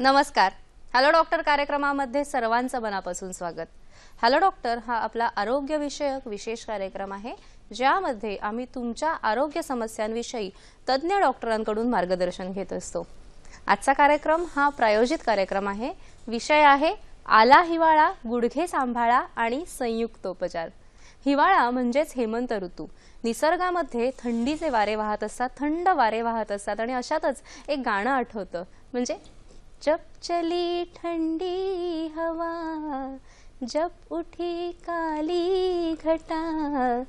नमस्कार. Hello doctor कार्यक्रमामध्ये सर्वांचं मनापासून स्वागत. हॅलो डॉक्टर हा आपला आरोग्यविषयक विशेष कार्यक्रम आहे, ज्यामध्ये आम्ही तुमच्या आरोग्य समस्यांविषयी तज्ञ डॉक्टरांकडून मार्गदर्शन घेत असतो. आजचा कार्यक्रम हा प्रायोजित कार्यक्रम आहे. विषय आहे आला हिवाळा, गुडघे सांभाळा आणि संयुक्तोपचार. हिवाळा म्हणजेच हेमंत ऋतू. निसर्गामध्ये थंडीचे वारे वाहत असतात, थंड वारे वाहत असतात आणि अशातच एक गाणं आठवतं, म्हणजे जब चली ठंडी हवा, जब उठी काली घटा,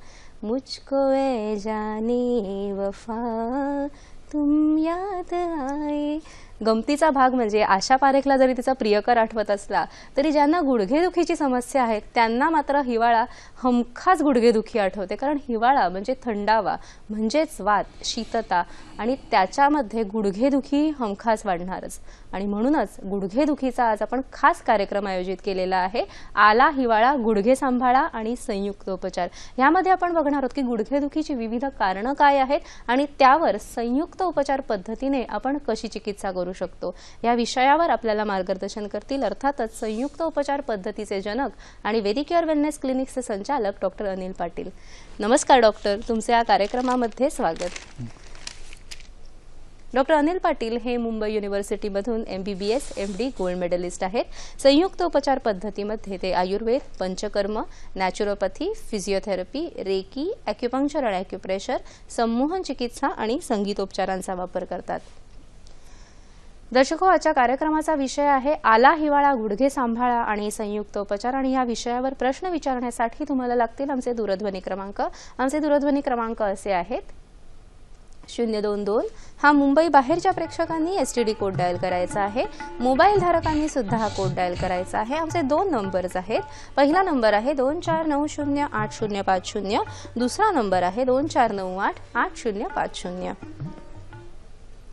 मुझको ए जाने वफा तुम याद आए. गमतीचा भाग म्हणजे आशा पारेखला जरी तिचा प्रियकर आठवत असला तरी ज्यांना गुडघेदुखीची समस्या आहे त्यांना मात्र हिवाळा हमखास गुडघेदुखी आठवते. कारण हिवाळा म्हणजे थंडावा, म्हणजेच वात, शीतता आणि त्याच्यामध्ये गुडघेदुखी हमखास वाढणारच. आणि म्हणूनच गुडघेदुखीचा आज आपण खास कार्यक्रम आयोजित केलेला आहे. आला हिवाळा, गुडघे सांभाळा आणि संयुक्तोपचार. यामध्ये आपण बघणार आहोत की गुडघेदुखीची विविध कारणं काय आहेत आणि त्यावर संयुक्त उपचार पद्धतीने आपण कशी चिकित्सा करू शकतो या विषयावर आपल्याला मार्गदर्शन करतील अर्थातच संयुक्त उपचार पद्धतीचे जनक आणि वेदिकेअर वेलनेस क्लिनिकचे संचालक डॉक्टर अनिल पाटील. नमस्कार डॉक्टर, तुमचे या कार्यक्रमामध्ये स्वागत. डॉक्टर अनिल पाटील हे मुंबई युनिव्हर्सिटीमधून MBBS MD गोल्ड मेडलिस्ट आहेत. संयुक्त उपचार पद्धतीमध्ये ते Ayurveda, Panchakarma, naturopathy, physiotherapy, reiki, acupuncture आणि ॲक्युप्रेशर, संमोहन चिकित्सा आणि संगीतोपचारांचा वापर करतात. दर्शको, आजच्या कार्यक्रमाचा विषय आहे आला हिवाळा, गुडघे सांभाळा आणि संयुक्तोपचार. आणि या विषयावर प्रश्न विचारण्यासाठी तुम्हाला लागतील आमचे दूरध्वनी क्रमांक. आमचे दूरध्वनी क्रमांक असे आहेत: 022 हा मुंबई बाहेरच्या प्रेक्षकांनी STD कोड डायल करायचा आहे. मोबाईल धारकांनी सुद्धा हा कोड डायल करायचा आहे. आमचे 2 नंबर्स आहेत. पहिला नंबर आहे 24908050. दुसरा नंबर आहे 24988050.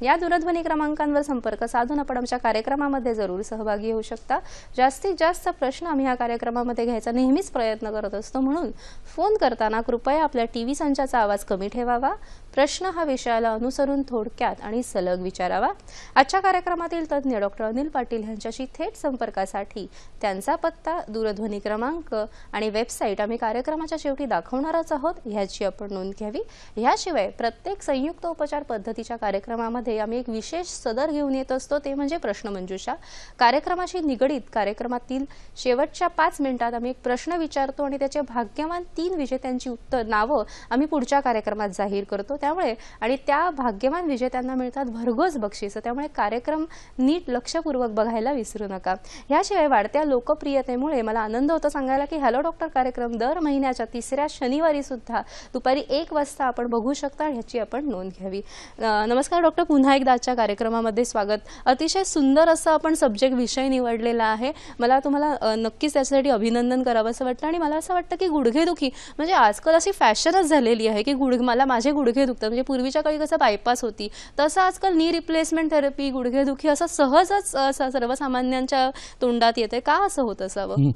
या दूरध्वनी क्रमांकांवर संपर्क साधून आपण आमच्या कार्यक्रमामध्ये जरूर सहभागी होऊ शकता. जास्तीत जास्त प्रश्न आम्ही या कार्यक्रमामध्ये घ्यायचा नेहमीच प्रयत्न करत असतो, म्हणून फोन करताना कृपया आपल्या टीव्ही संचाचा आवाज कमी ठेवावा. प्रश्न हा विषयाला अनुसरून थोडक्यात आणि सलग विचारावा. आजच्या कार्यक्रमातील तज्ञ डॉक्टर अनिल पाटील यांच्याशी थेट संपर्कासाठी त्यांचा पत्ता, दूरध्वनी क्रमांक आणि वेबसाईट आम्ही कार्यक्रमाच्या शेवटी दाखवणारच आहोत, ह्याची आपण नोंद घ्यावी. याशिवाय प्रत्येक संयुक्त उपचार पद्धतीच्या कार्यक्रमामध्ये आम्ही एक विशेष सदर घेऊन येत असतो, ते म्हणजे प्रश्नमंजुषा. कार्यक्रमाशी निगडीत कार्यक्रमातील शेवटच्या 5 मिनिटात आम्ही एक प्रश्न विचारतो आणि त्याचे भाग्यवान 3 विजेत्यांची नावं आम्ही पुढच्या कार्यक्रमात जाहीर करतो. त्यामुळे आणि त्या भाग्यवान विजेत्यांना मिळतात भरघोस बक्षीस. त्यामुळे कार्यक्रम नीट लक्षपूर्वक बघायला विसरू नका. याशिवाय वाढत्या लोकप्रियतेमुळे मला आनंद होतो सांगायला की हॅलो डॉक्टर कार्यक्रम दर महिन्याच्या 3ऱ्या शनिवारी सुद्धा दुपारी 1 वाजता आपण बघू शकता, ह्याची आपण नोंद घ्यावी. नमस्कार डॉक्टर, पुन्हा एकदा आजच्या कार्यक्रमामध्ये स्वागत. अतिशय सुंदर असं आपण सब्जेक्ट विषय निवडलेला आहे. मला तुम्हाला नक्कीच त्यासाठी अभिनंदन करावं असं वाटतं. आणि मला असं वाटतं की गुडघेदुखी म्हणजे आजकाल अशी फॅशनच झालेली आहे की मला माझे गुडघे दुखतात. म्हणजे पूर्वीच्या काळी कसं बायपास होती, तसं आजकाल नी रिप्लेसमेंट थेरपी, गुडघेदुखी असं सहजच सर्वसामान्यांच्या तोंडात येते. का असं होत असावं?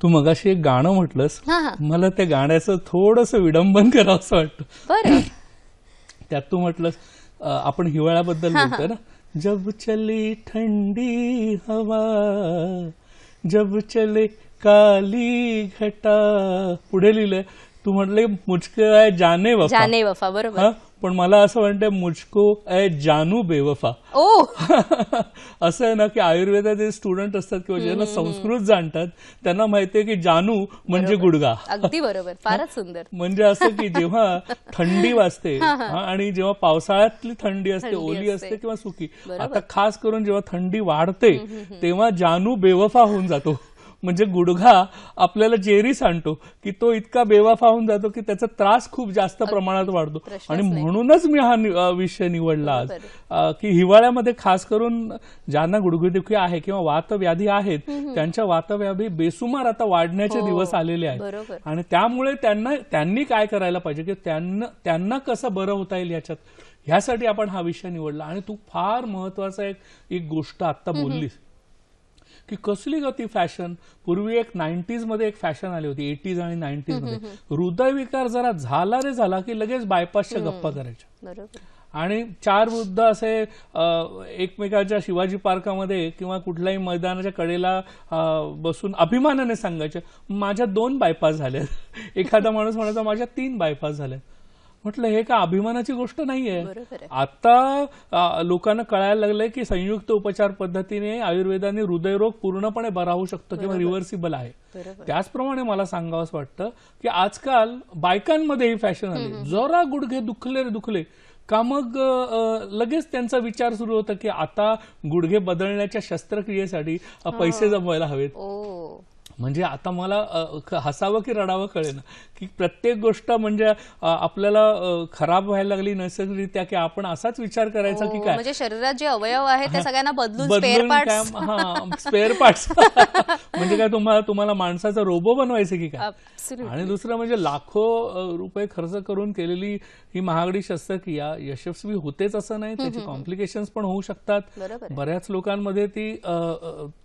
तू मगाशी एक गाणं म्हटलंस, मला त्या गाण्याचं थोडंसं विडंबन करावं असं वाटतं. बरं. त्यात तू म्हटलंस आपण हिवाळ्याबद्दल बोलतोय ना, जब चली ठंडी हवा, जब चले काली घटा. पुढे लिहिलंय, तू म्हटले मुझको ऐ जाने वफा. जाने वफा, बरोबर. पण मला असं वाटतंय मुझको ऐ जानू बेवफा. ओ असं आहे ना की आयुर्वेदाचे स्टुडंट असतात किंवा ज्यांना संस्कृत जाणतात त्यांना माहितीये की जानू म्हणजे गुडघा. अगदी बरोबर, फारच सुंदर. म्हणजे असं की जेव्हा थंडी वाजते आणि जेव्हा पावसाळ्यातली थंडी असते, ओली असते किंवा सुकी, आता खास करून जेव्हा थंडी वाढते तेव्हा जानू बेवफा होऊन जातो. म्हणजे गुडघा आपल्याला जेरी सांगतो की तो इतका बेवफा होऊन जातो की त्याचा त्रास खूप जास्त प्रमाणात वाढतो. आणि म्हणूनच मी हा विषय निवडला आज की हिवाळ्यामध्ये खास करून ज्यांना गुडघेदुखी आहे किंवा वातव्याधी आहेत त्यांच्या वातव्याधी बेसुमार आता वाढण्याचे दिवस आलेले आहेत. आणि त्यामुळे त्यांनी काय करायला पाहिजे की त्यांना कसं बरं होता येईल याच्यात, ह्यासाठी आपण हा विषय निवडला. आणि तू फार महत्वाचा एक गोष्ट आता बोललीस की कसली ग ती फॅशन. पूर्वी एक 90s मध्ये एक फॅशन आली होती, 80s आणि 90s मध्ये, हृदयविकार जरा झाला रे झाला की लगेच बायपासच्या गप्पा करायच्या. बरोबर. आणि 4 वृद्ध असे एकमेकाच्या शिवाजी पार्कामध्ये किंवा कुठल्याही मैदानाच्या कडेला बसून अभिमानाने सांगायचे, माझ्या 2 बायपास झाल्या. एखादा माणूस म्हणायचा माझ्या 3 बायपास झाल्या. म्हटलं हे का अभिमानाची गोष्ट नाहीये. आता लोकांना कळायला लागलंय की संयुक्त उपचार पद्धतीने आयुर्वेदाने हृदयरोग पूर्णपणे बरा होऊ शकतो किंवा रिव्हर्सिबल आहे. त्याचप्रमाणे मला सांगावंसं वाटतं की आजकाल बायकांमध्ये ही फॅशन आली, जरा गुडघे दुखले रे दुखले का मग लगेच त्यांचा विचार सुरू होता की आता गुडघे बदलण्याच्या शस्त्रक्रियेसाठी पैसे जमवायला हवेत. म्हणजे आता मला हसावं की रडावं कळेना की प्रत्येक गोष्ट म्हणजे आपल्याला खराब व्हायला लागली नैसर्गिकरित्या की आपण असाच विचार करायचा की काय, म्हणजे शरीरात जे अवयव आहेत ते सगळ्यांना बदलून स्पेअर पार्ट्स म्हणजे काय तुम्हाला माणसाचा रोबो बनवायचं की काय. आणि दुसरं म्हणजे लाखो रुपये खर्च करून केलेली ही महागडी शस्त्रक्रिया यशस्वी होतेच असं नाही, त्याची कॉम्प्लिकेशन्स पण होऊ शकतात. बऱ्याच लोकांमध्ये ती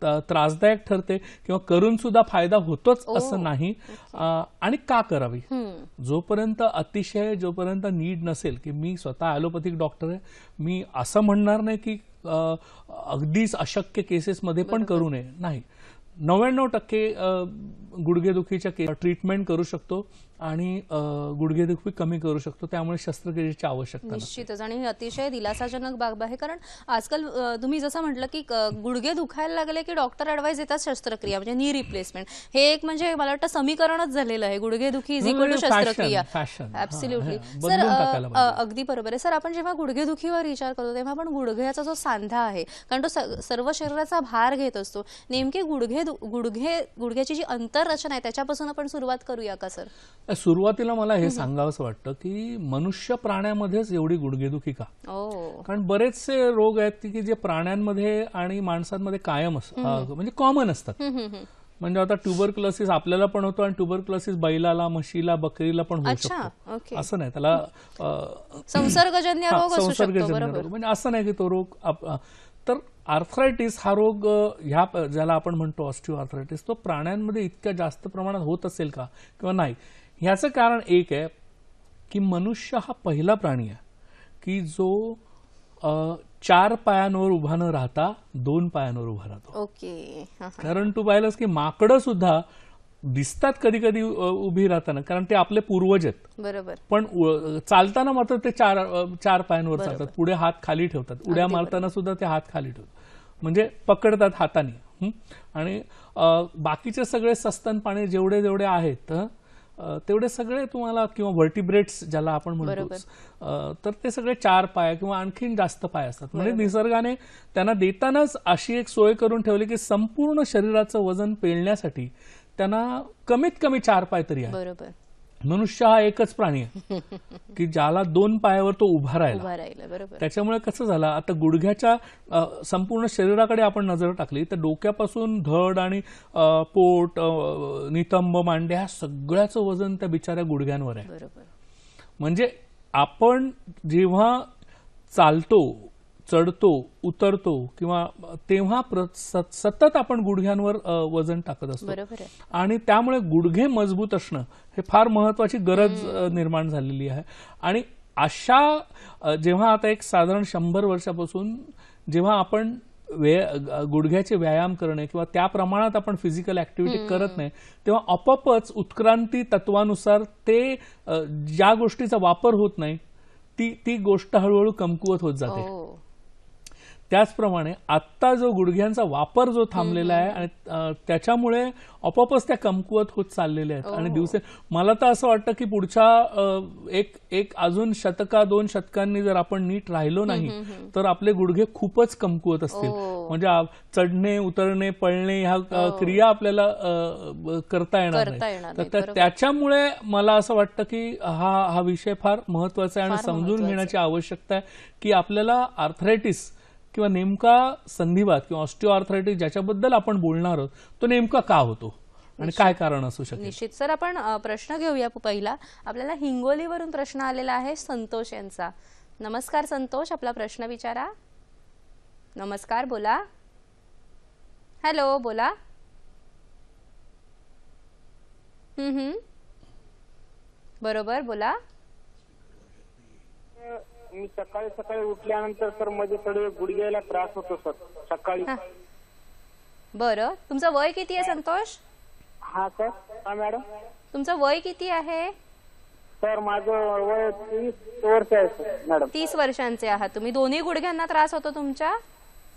त्रासदायक ठरते किंवा करून सुद्धा फायदा होतोच असं नाही. आणि का करावी, जोपर्यंत नीड नसेल, की मी स्वतः ॲलोपॅथिक डॉक्टर आहे, मी असं म्हणणार नाही की अगदीच अशक्य केसेसमध्ये पण करू नये. नाही, 99% गुडघेदुखीच्या ट्रीटमेंट करू शकतो आणि गुडघेदुखी कमी करू शकतो. त्यामुळे शस्त्रक्रियेची आवश्यकता निश्चितच. आणि ही अतिशय दिलासाजनक बाब आहे, कारण आजकाल तुम्ही जसं म्हटलं की गुडघे दुखायला लागले की डॉक्टर ॲडवाइस देतात शस्त्रक्रिया, म्हणजे नी रिप्लेसमेंट. हे एक म्हणजे मला वाटतं समीकरणच झालेलं आहे, गुडघेदुखी इज इक्वल टू शस्त्रक्रिया. ऍब्सोल्युटली सर, अगदी बरोबर आहे सर. आपण जेव्हा गुडघेदुखीवर विचार करतो तेव्हा आपण गुडघ्याचा जो सांधा आहे, कारण तो सर्व शरीराचा भार घेत असतो, नेमके गुडघ्याची जी अंतररचना आहे त्याच्यापासून आपण सुरुवात करूया का सर? सुरुवातीला मला हे सांगावंसं वाटतं की मनुष्य प्राण्यामध्येच एवढी गुडघेदुखी का? कारण बरेचसे रोग आहेत की जे प्राण्यांमध्ये आणि माणसांमध्ये कायम म्हणजे कॉमन असतात. म्हणजे आता ट्युबरक्युलोसिस आपल्याला पण होतो आणि ट्युबरक्युलोसिस बैलाला, म्हशीला, बकरीला पण होऊ शकतो. असं नाही, त्याला संसर्गजन्य रोग असू शकतो. म्हणजे असं नाही की तो रोग. तर आर्थरायटिस हा रोग, ह्या ज्याला आपण म्हणतो ऑस्टिओआर्थरायटिस, तो प्राण्यांमध्ये इतक्या जास्त प्रमाणात होत असेल का किंवा नाही, ह्याचं कारण एक आहे की मनुष्य हा पहिला प्राणी आहे की जो 4 पायांवर उभा न राहता 2 पायांवर उभा राहतो. कारण तू पाहिलंस की माकडं सुद्धा दिसतात कधी कधी उभी राहताना, कारण ते आपले पूर्वज आहेत. बरोबर. पण चालताना मात्र ते 4 पायांवर चालतात, पुढे हात खाली ठेवतात. उड्या मारताना सुद्धा ते हात खाली ठेवतात, म्हणजे पकडतात हाताने. आणि बाकीचे सगळे सस्तन पाणी जेवढे जेवढे आहेत तेवढे सगळे तुम्हाला, किंवा व्हर्टिब्रेट्स ज्याला आपण म्हणतो, तर ते सगळे 4 पाय किंवा आणखीन जास्त पाय असतात. म्हणजे निसर्गाने त्यांना देतानाच अशी एक सोय करून ठेवली की संपूर्ण शरीराचं वजन पेलण्यासाठी त्यांना कमीत कमी 4 पाय तरी आहे. बरोबर. मनुष्य हा एकच प्राणी आहे की ज्याला 2 पायावर तो उभा राहिला. बरोबर. त्याच्यामुळे कसं झालं, आता गुडघ्याच्या संपूर्ण शरीराकडे आपण नजर टाकली तर डोक्यापासून धड आणि पोट, नितंब, मांड्या, ह्या सगळ्याचं वजन त्या बिचाऱ्या गुडघ्यांवर आहे. बरोबर. म्हणजे आपण जेव्हा चालतो, चढतो, उतरतो किंवा तेव्हा सतत आपण गुडघ्यांवर वजन टाकत असतो. आणि त्यामुळे गुडघे मजबूत असणं हे फार महत्वाची गरज निर्माण झालेली आहे. आणि अशा जेव्हा आता एक साधारण 100 वर्षापासून जेव्हा आपण गुडघ्याचे व्यायाम करणे किंवा त्या प्रमाणात आपण फिजिकल ऍक्टिव्हिटी करत नाही, तेव्हा आपोआपच उत्क्रांती तत्वानुसार ते ज्या गोष्टीचा वापर होत नाही ती गोष्ट हळूहळू कमकुवत होत जाते. त्याचप्रमाणे आत्ता जो गुडघ्यांचा वापर जो थांबलेला आहे आणि त्याच्यामुळे आपोआपच त्या कमकुवत होत चाललेल्या आहेत. आणि दिवसे मला तर असं वाटतं की पुढच्या एक अजून 1-2 शतकांनी जर आपण नीट राहिलो नाही तर आपले गुडघे खूपच कमकुवत असतील. म्हणजे चढणे, उतरणे, पळणे ह्या क्रिया आपल्याला करता येणार नाही. तर त्याच्यामुळे मला असं वाटतं की हा विषय फार महत्वाचा आहे आणि समजून घेण्याची आवश्यकता आहे की आपल्याला आर्थरायटिस किंवा नेमका संधिवात किंवा ऑस्टिओआर्थरायटिस ज्याच्याबद्दल आपण बोलणार आहोत तो नेमका का होतो आणि काय कारण असू शकेल. निश्चित सर, आपण प्रश्न घेऊया पहिला. आपल्याला हिंगोलीवरून प्रश्न आलेला आहे संतोष यांचा. नमस्कार संतोष, आपला प्रश्न विचारा. नमस्कार, बोला. हॅलो, बोला. बरोबर, बोला. मी सकाळी सकाळी उठल्यानंतर सर मध्ये थोडे गुडघ्याला त्रास होतो सर सकाळी. बरं, तुमचं वय किती आहे संतोष? हा सर. हा मॅडम. तुमचं वय किती आहे? सर माझं वय 30 वर्ष आहे सर मॅडम. 30 वर्षांचे आहात तुम्ही. दोन्ही गुडघ्यांना त्रास होतो तुमच्या?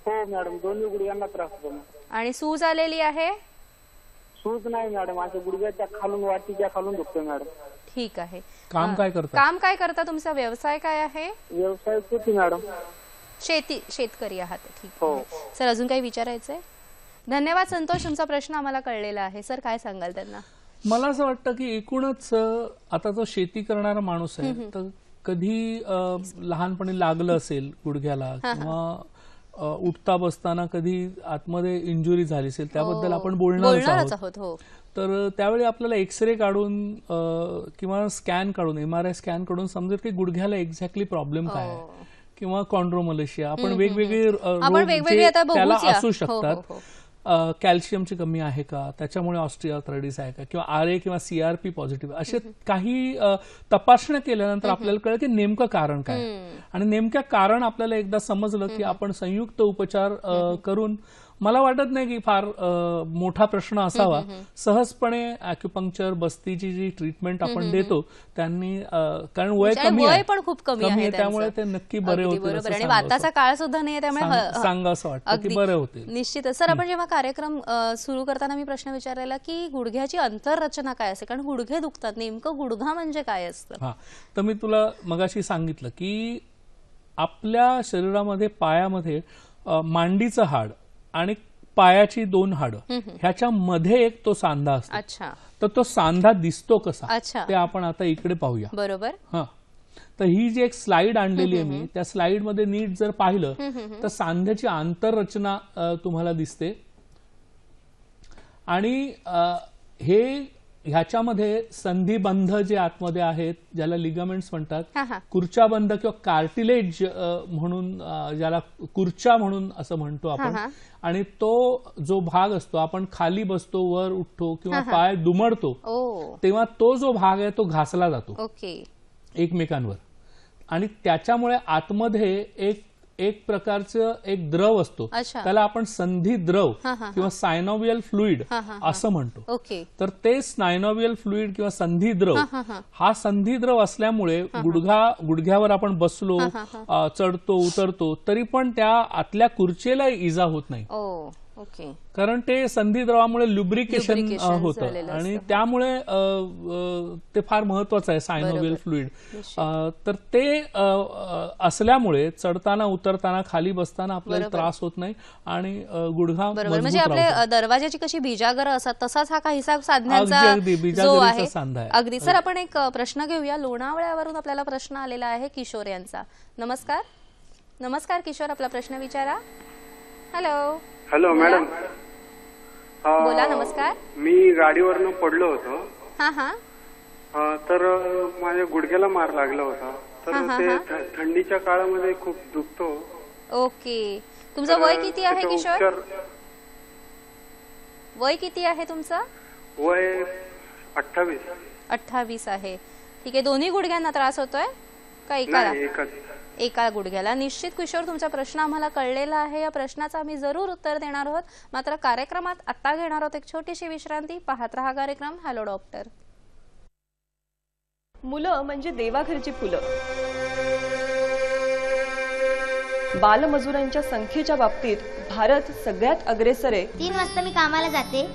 हो मॅडम, दोन्ही गुडघ्यांना त्रास होतो. आणि सूज आलेली आहे? सूज नाही मॅडम, माझ्या गुडघ्याच्या खालून वाटीच्या खालून दुखतो मॅडम. ठीक आहे. काम काय करता? काम काय करता? तुमचा व्यवसाय काय आहे? व्यवसाय शेती मॅडम. शेतकरी आहात. ठीक हो. आहे सर, अजून काही विचारायचंय? धन्यवाद संतोष, तुमचा प्रश्न आम्हाला कळलेला आहे. सर, काय सांगाल त्यांना? मला असं वाटतं की एकूणच आता जो शेती करणारा माणूस आहे तर कधी लहानपणी लागलं असेल गुडघ्याला किंवा उठता बसताना कधी आतमध्ये इंजुरी झाली असेल, त्याबद्दल आपण बोलणारच आहोत. हो. तर त्यावेळी आपल्याला एक्सरे काढून किंवा स्कॅन काढून MRI स्कॅन काढून समजेल की गुडघ्याला एक्झॅक्टली प्रॉब्लेम काय आहे किंवा कॉन्ड्रोमलेशिया. आपण वेगवेगळे रोग जे त्याला असू शकतात. कॅल्शियमची कमी आहे का, त्याच्यामुळे ऑस्टिओआर्थरायटिस आहे का, किंवा RA किंवा CRP पॉझिटिव्ह, असे काही तपासण्या केल्यानंतर आपल्याला कळलं की नेमकं कारण काय. आणि नेमक्या कारण आपल्याला एकदा समजलं की आपण संयुक्त उपचार करून, मला वाटत नाही की फार मोठा प्रश्न असावा. सहजपणे ॲक्युपंक्चर बस्तीची जी ट्रीटमेंट आपण देतो त्यांनी, कारण वय कमी आहे, पण खूप कमी आहे, त्यामुळे ते नक्की बरे होतील. आणि वाताचा काळ सुद्धा नाहीये, त्यामुळे सांगा असं वाटतं की बरे होतील. निश्चितच. सर, आपण जेव्हा कार्यक्रम सुरू करताना मी प्रश्न विचारलेला की गुडघ्याची अंतररचना काय असते, कारण गुडघे दुखतात, नेमकं गुडघा म्हणजे काय असतं? हा, तर मी तुला मगाशी सांगितलं की आपल्या शरीरामध्ये पायामध्ये मांडीचं हाड आणि पायाची 2 हाडं, ह्याच्या मध्ये एक तो सांधा असतो. अच्छा. तर तो सांधा दिसतो कसा, अच्छा, ते आपण आता इकडे पाहूया. बरोबर. हा, तर ही जी एक स्लाइड आणलेली आहे मी, त्या स्लाइड मध्ये नीट जर पाहिलं तर सांध्याची आंतररचना तुम्हाला दिसते. आणि ह्याच्यामध्ये संधिबंध जे आतमध्ये आहेत, ज्याला लिगामेंट्स म्हणतात, कुर्चाबंध किंवा कार्टिलेज म्हणून, ज्याला कुर्चा म्हणून असं म्हणतो आपण. आणि तो जो भाग असतो, आपण खाली बसतो, वर उठतो किंवा पाय दुमडतो, तेव्हा तो जो भाग आहे तो घासला जातो एकमेकांवर. आणि त्याच्यामुळे आतमध्ये एक प्रकारचं एक द्रव असतो, त्याला आपण संधी द्रव किंवा सायनोवियल फ्लुइड असं म्हणतो. तर ते सायनोवियल फ्लुइड किंवा संधी द्रव, हा संधी द्रव असल्यामुळे गुडघ्यावर आपण बसलो, चढतो, उतरतो, तरी पण त्या आतल्या कुर्चेला इजा होत नाही, कारण ते संधी द्रवामुळे लुब्रिकेशन होतं. आणि त्यामुळे ते फार महत्वाचं आहे सायनोवियल फ्लुइड. तर ते असल्यामुळे चढताना, उतरताना, खाली बसताना आपल्याला त्रास होत नाही आणि गुडघा मजबूत राहतो. म्हणजे आपल्या दरवाजाची कशी बिजागर असतात तसाच हा काहीसा सांध्यांचा जो आहे. सांधा आहे. अगदी. सर, आपण एक प्रश्न घेऊया. लोणावळ्यावरून आपल्याला प्रश्न आलेला आहे किशोर यांचा. नमस्कार. नमस्कार किशोर, आपला प्रश्न विचारा. हॅलो. Hello madam. बोला. नमस्कार. मी गाडीवरनं पडलो होतो. हा. तर माझ्या गुडघ्याला मार लागला होता. तर ते थंडीच्या काळामध्ये खूप दुखतो. ओके. तुमचं वय किती आहे किशोर? वय किती आहे तुमचं? वय 28. 28 आहे. ठीक आहे. दोन्ही गुडघ्यांना त्रास होतोय का एकाला? एका गुडघ्याला. निश्चित किशोर, तुमचा प्रश्न आम्हाला कळलेला आहे. या प्रश्नाचं आम्ही जरूर उत्तर देणार आहोत. मात्र कार्यक्रमात आता घेणार आहोत एक छोटीशी विश्रांती. पाहत रहा कार्यक्रम हॅलो डॉक्टर. मुलं म्हणजे देवाघरची फुलं. बालमजुरांच्या संख्येच्या बाबतीत भारत सगळ्यात अग्रेसर आहे. 3 वाजता मी कामाला जाते,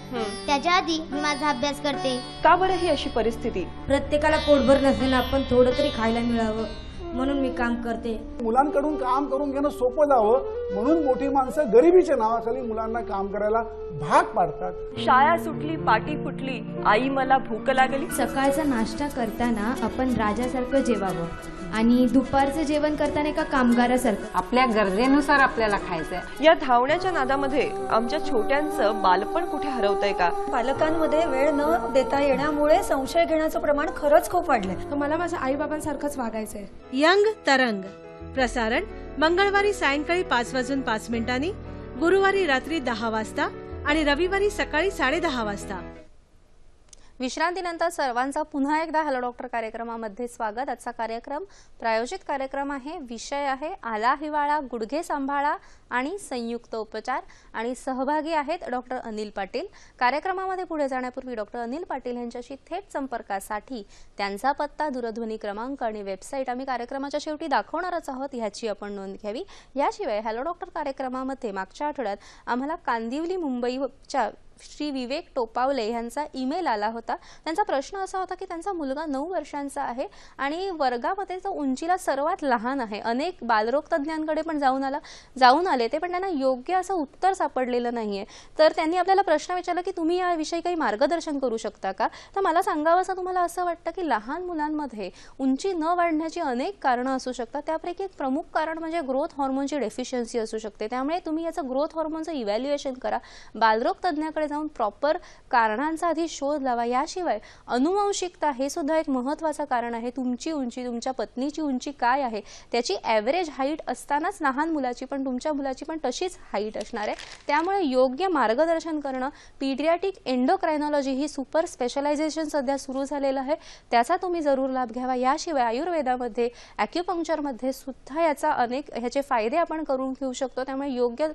त्याच्या आधी मी माझा अभ्यास करते. का बरं ही अशी परिस्थिती? प्रत्येकाला पोटभर नसताना आपण थोडं तरी खायला मिळावं म्हणून मी काम करते. मुलांकडून काम करून घेणं सोपं जावं म्हणून मोठी माणसं गरिबीच्या नावाखाली मुलांना काम करायला भाग पाडतात. शाळा सुटली, पाटी फुटली, आई मला भूक लागली. सकाळचा नाश्ता करताना आपण राजासारखं जेवावं आणि दुपारचं जेवण करताना एका कामगारासारखं. आपल्या गरजेनुसार आपल्याला खायचंय. या धावण्याच्या नादामध्ये आमच्या छोट्यांचं बालपण कुठे हरवतंय का? पालकांमध्ये वेळ न देता येण्यामुळे संशय घेण्याचं प्रमाण खरंच खूप वाढलंय. मला माझ्या आई बाबांसारखंच वागायचंय. यंग तरंग प्रसारण मंगळवारी सायंकाळी 5:05 गुरुवारी रात्री 10 वाजता आणि रविवारी सकाळी 10:30 वाजता. विश्रांतीनंतर सर्वांचा पुन्हा एकदा हॅलो डॉक्टर कार्यक्रमामध्ये स्वागत. आजचा कार्यक्रम प्रायोजित कार्यक्रम आहे. विषय आहे आला हिवाळा, गुडघे सांभाळा आणि संयुक्त उपचार. आणि सहभागी आहेत डॉक्टर अनिल पाटील. कार्यक्रमामध्ये पुढे जाण्यापूर्वी डॉक्टर अनिल पाटील यांच्याशी थेट संपर्कासाठी त्यांचा पत्ता, दूरध्वनी क्रमांक आणि वेबसाईट आम्ही कार्यक्रमाच्या शेवटी दाखवणारच आहोत, ह्याची आपण नोंद घ्यावी. याशिवाय हॅलो डॉक्टर कार्यक्रमामध्ये मागच्या आठवड्यात आम्हाला कांदिवली मुंबईच्या श्री विवेक टोपावले यांचा ईमेल आला होता. त्यांचा प्रश्न असा होता की त्यांचा मुलगा 9 वर्षांचा आहे आणि वर्गामध्ये तो उंचीला सर्वात लहान आहे. अनेक बालरोग तज्ज्ञांकडे पण जाऊन आले ते, पण त्यांना योग्य असं उत्तर सापडलेलं नाहीये. तर त्यांनी आपल्याला प्रश्न विचारला की तुम्ही याविषयी काही मार्गदर्शन करू शकता का. तर मला सांगावं असं तुम्हाला असं वाटतं की लहान मुलांमध्ये उंची न वाढण्याची अनेक कारणं असू शकतात. त्यापैकी एक प्रमुख कारण म्हणजे ग्रोथ हॉर्मोनची डेफिशियन्सी असू शकते. त्यामुळे तुम्ही याचं ग्रोथ हॉर्मोनचं इव्हॅल्युएशन करा, बालरोग तज्ज्ञाकडे जाऊन प्रॉपर कारणांचा आधी शोध लावा. याशिवाय अनुवंशिकता हे सुद्धा एक महत्त्वाचं कारण आहे. तुमची उंची, तुमच्या पत्नीची उंची काय आहे, त्याची ॲव्हरेज हाईट असतानाच लहान मुलाची पण तुमच्या मुलाची पण तशीच हाईट असणार आहे. त्यामुळे योग्य मार्गदर्शन करणं, पीडियाट्रिक एंडोक्रायनॉलॉजी ही सुपर स्पेशलायझेशन सध्या सुरू झालेलं आहे, त्याचा तुम्ही जरूर लाभ घ्यावा. याशिवाय आयुर्वेदामध्ये, ॲक्युपंक्चरमध्ये सुद्धा ह्याचे फायदे आपण करून घेऊ शकतो. त्यामुळे योग्य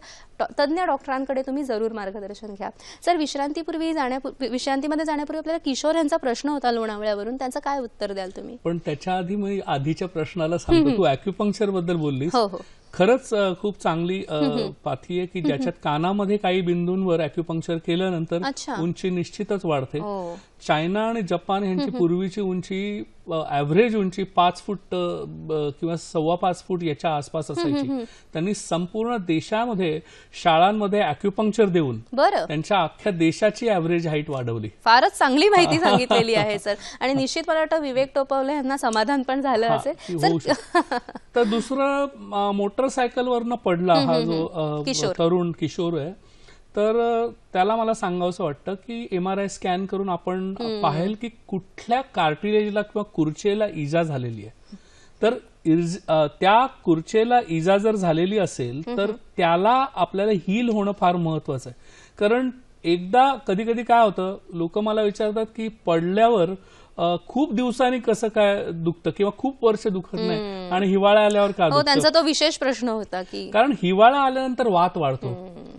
तज्ज्ञ डॉक्टरांकडे तुम्ही जरूर मार्गदर्शन घ्या. सर, विश्रांतीमध्ये जाण्यापूर्वी आपल्याला किशोर यांचा प्रश्न होता लोणावळ्यावरून, त्यांचं काय उत्तर द्याल तुम्ही. पण त्याच्या आधी मी आधीच्या प्रश्नाला सांगतो, तू ॲक्युपंक्चर बद्दल बोललीस. हो हो, खरंच खूप चांगली पाथी आहे की ज्याच्यात कानामध्ये काही बिंदूंवर ॲक्युपंक्चर केल्यानंतर उंची निश्चितच वाढते. चायना आणि जपान यांची पूर्वीची उंची, ॲव्हरेज उंची 5 फूट किंवा 5.25 फूट याच्या आसपास असायची. त्यांनी संपूर्ण देशामध्ये शाळांमध्ये ॲक्युपंक्चर देऊन त्यांच्या अख्ख्या देशाची ॲव्हरेज हाईट वाढवली. फारच चांगली माहिती सांगितलेली आहे सर. आणि निश्चित मला वाटतं विवेक टोपावले यांना समाधान पण झालं असेल. तर दुसरं, मोटरसायकलवरनं पडला हा जो तरुण किशोर आहे, तर त्याला मला सांगावंसं वाटतं की MRI स्कॅन करून आपण पाहेल की कुठल्या कार्टिलेजला किंवा कुर्चेला इजा झालेली आहे. तर त्या कुर्चेला इजा जर झालेली असेल तर त्याला आपल्याला हील होणं फार महत्वाचं आहे. कारण एकदा कधी कधी काय होतं, लोक मला विचारतात की पडल्यावर खूप दिवसांनी कसं काय दुखतं किंवा खूप वर्ष दुखत नाही आणि हिवाळा आल्यावर का दुखतं. त्यांचा तो विशेष प्रश्न होता की कारण हिवाळा आल्यानंतर वात वाढतो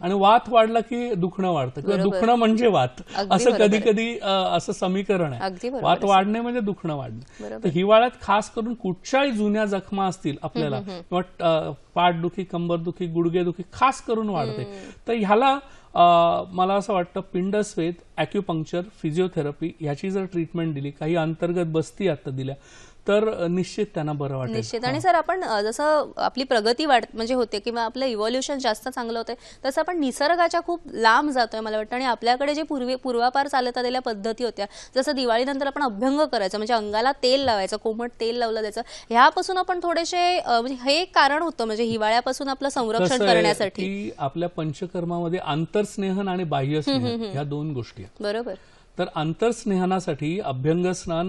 आणि वात वाढला की दुखणं वाढतं किंवा दुखणं म्हणजे वात, असं कधी कधी असं समीकरण आहे. वात वाढणे म्हणजे दुखणं वाढणं. तर हिवाळ्यात खास करून कुठच्याही जुन्या जखमा असतील आपल्याला किंवा पाठदुखी, कंबरदुखी, गुडघेदुखी खास करून वाढते. तर ह्याला मला असं वाटतं पिंडस्वेद, ॲक्युपंक्चर, फिजिओथेरपी ह्याची जर ट्रीटमेंट दिली, काही अंतर्गत बस्ती आता दिल्या, तर निश्चित त्यांना बरं वाटेल. निश्चित. आणि सर, आपण जसं आपली प्रगती म्हणजे होते किंवा आपलं इव्हॉल्युशन जास्त चांगलं होतंय, तसं आपण निसर्गाच्या खूप लांब जातोय मला वाटतं. आणि आपल्याकडे जे पूर्वापार चालत आलेल्या पद्धती होत्या, जसं दिवाळीनंतर आपण अभ्यंग करायचं, म्हणजे अंगाला तेल लावायचं, कोमट तेल लावलं जायचं, ह्यापासून आपण थोडेसे, म्हणजे हे एक कारण होतं म्हणजे हिवाळ्यापासून आपलं संरक्षण करण्यासाठी. आपल्या पंचकर्मामध्ये अंतर्स्नेहन आणि बाह्यस्नेहन ह्या 2 गोष्टी आहेत. बरोबर. तर अंतर्स्नेहनासाठी अभ्यंग स्नान,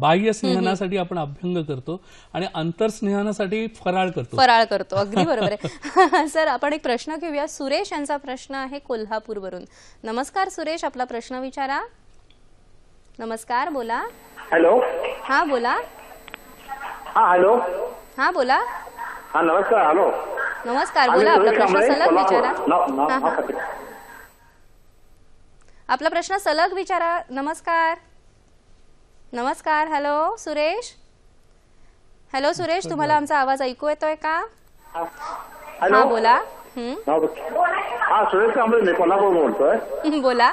बाह्य स्नेहनासाठी आपण अभ्यंग करतो आणि अंतर्स्नेहनासाठी फराळ करतो. अगदी बरोबर आहे. सर, आपण एक प्रश्न घेऊया. सुरेश यांचा प्रश्न आहे कोल्हापूरवरून. नमस्कार सुरेश, आपला प्रश्न विचारा. नमस्कार, बोला. हॅलो. हा बोला. हॅलो. हा बोला. नमस्कार. हॅलो. नमस्कार, बोला. आपला प्रश्न सलग विचारा. आपला प्रश्न सलग विचारा. नमस्कार. नमस्कार. हॅलो सुरेश. हॅलो सुरेश, तुम्हाला आमचा आवाज ऐकू येतोय का. हा बोला. सुरेश कांबळे, मी कोल्हापूर बोलतोय. बोला.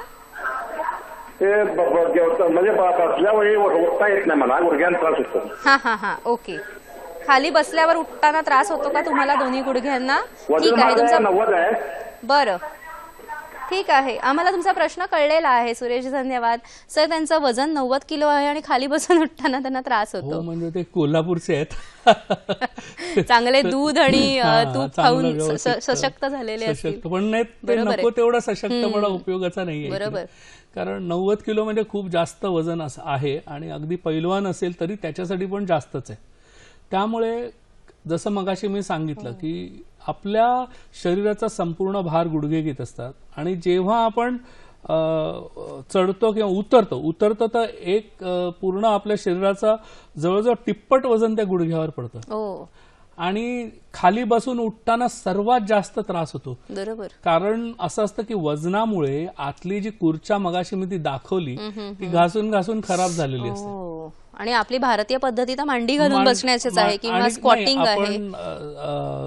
ते म्हणजे बसल्या वेळी उठता येत नाही, मला गुडघ्यांचा त्रास होतो. हा, ओके. खाली बसल्यावर उठताना त्रास होतो का तुम्हाला दोन्ही गुडघ्यांना. ठीक आहे, तुमचा 90 आहे. बरं, ठीक आहे. आम्हाला तुमचा प्रश्न कळलेला आहे सुरेश, धन्यवाद. सर, त्यांचं वजन 90 किलो आहे आणि खाली बसून उठताना त्यांना त्रास होतो. म्हणजे ते कोल्हापूरचे आहेत, चांगले दूध आणि तूप खाऊन सशक्त झालेले असतील. पण नाही, नको तेवढा सशक्तपणा उपयोगाचा नाहीये. बरोबर. कारण 90 किलो म्हणजे खूप जास्त वजन आहे आणि अगदी पैलवान असेल तरी त्याच्यासाठी पण जास्तच आहे. त्यामुळे जसं मगाशी मी सांगितलं की आपल्या शरीराचा संपूर्ण भार गुडघे घेत असतात आणि जेव्हा आपण चढतो किंवा उतरतो तर एक पूर्ण आपल्या शरीराचा जवळजवळ तिप्पट वजन त्या गुडघ्यावर पडतं आणि खाली बसून उठताना सर्वात जास्त त्रास होतो. बरोबर. कारण असं असतं की वजनामुळे आतली जी खुर्च्या मगाशी मी ती दाखवली ती घासून घासून खराब झालेली असते. आणि आपली भारतीय पद्धती तर मांडी घालून बसण्याचीच आहे किंवा स्क्वॉटिंग आहे,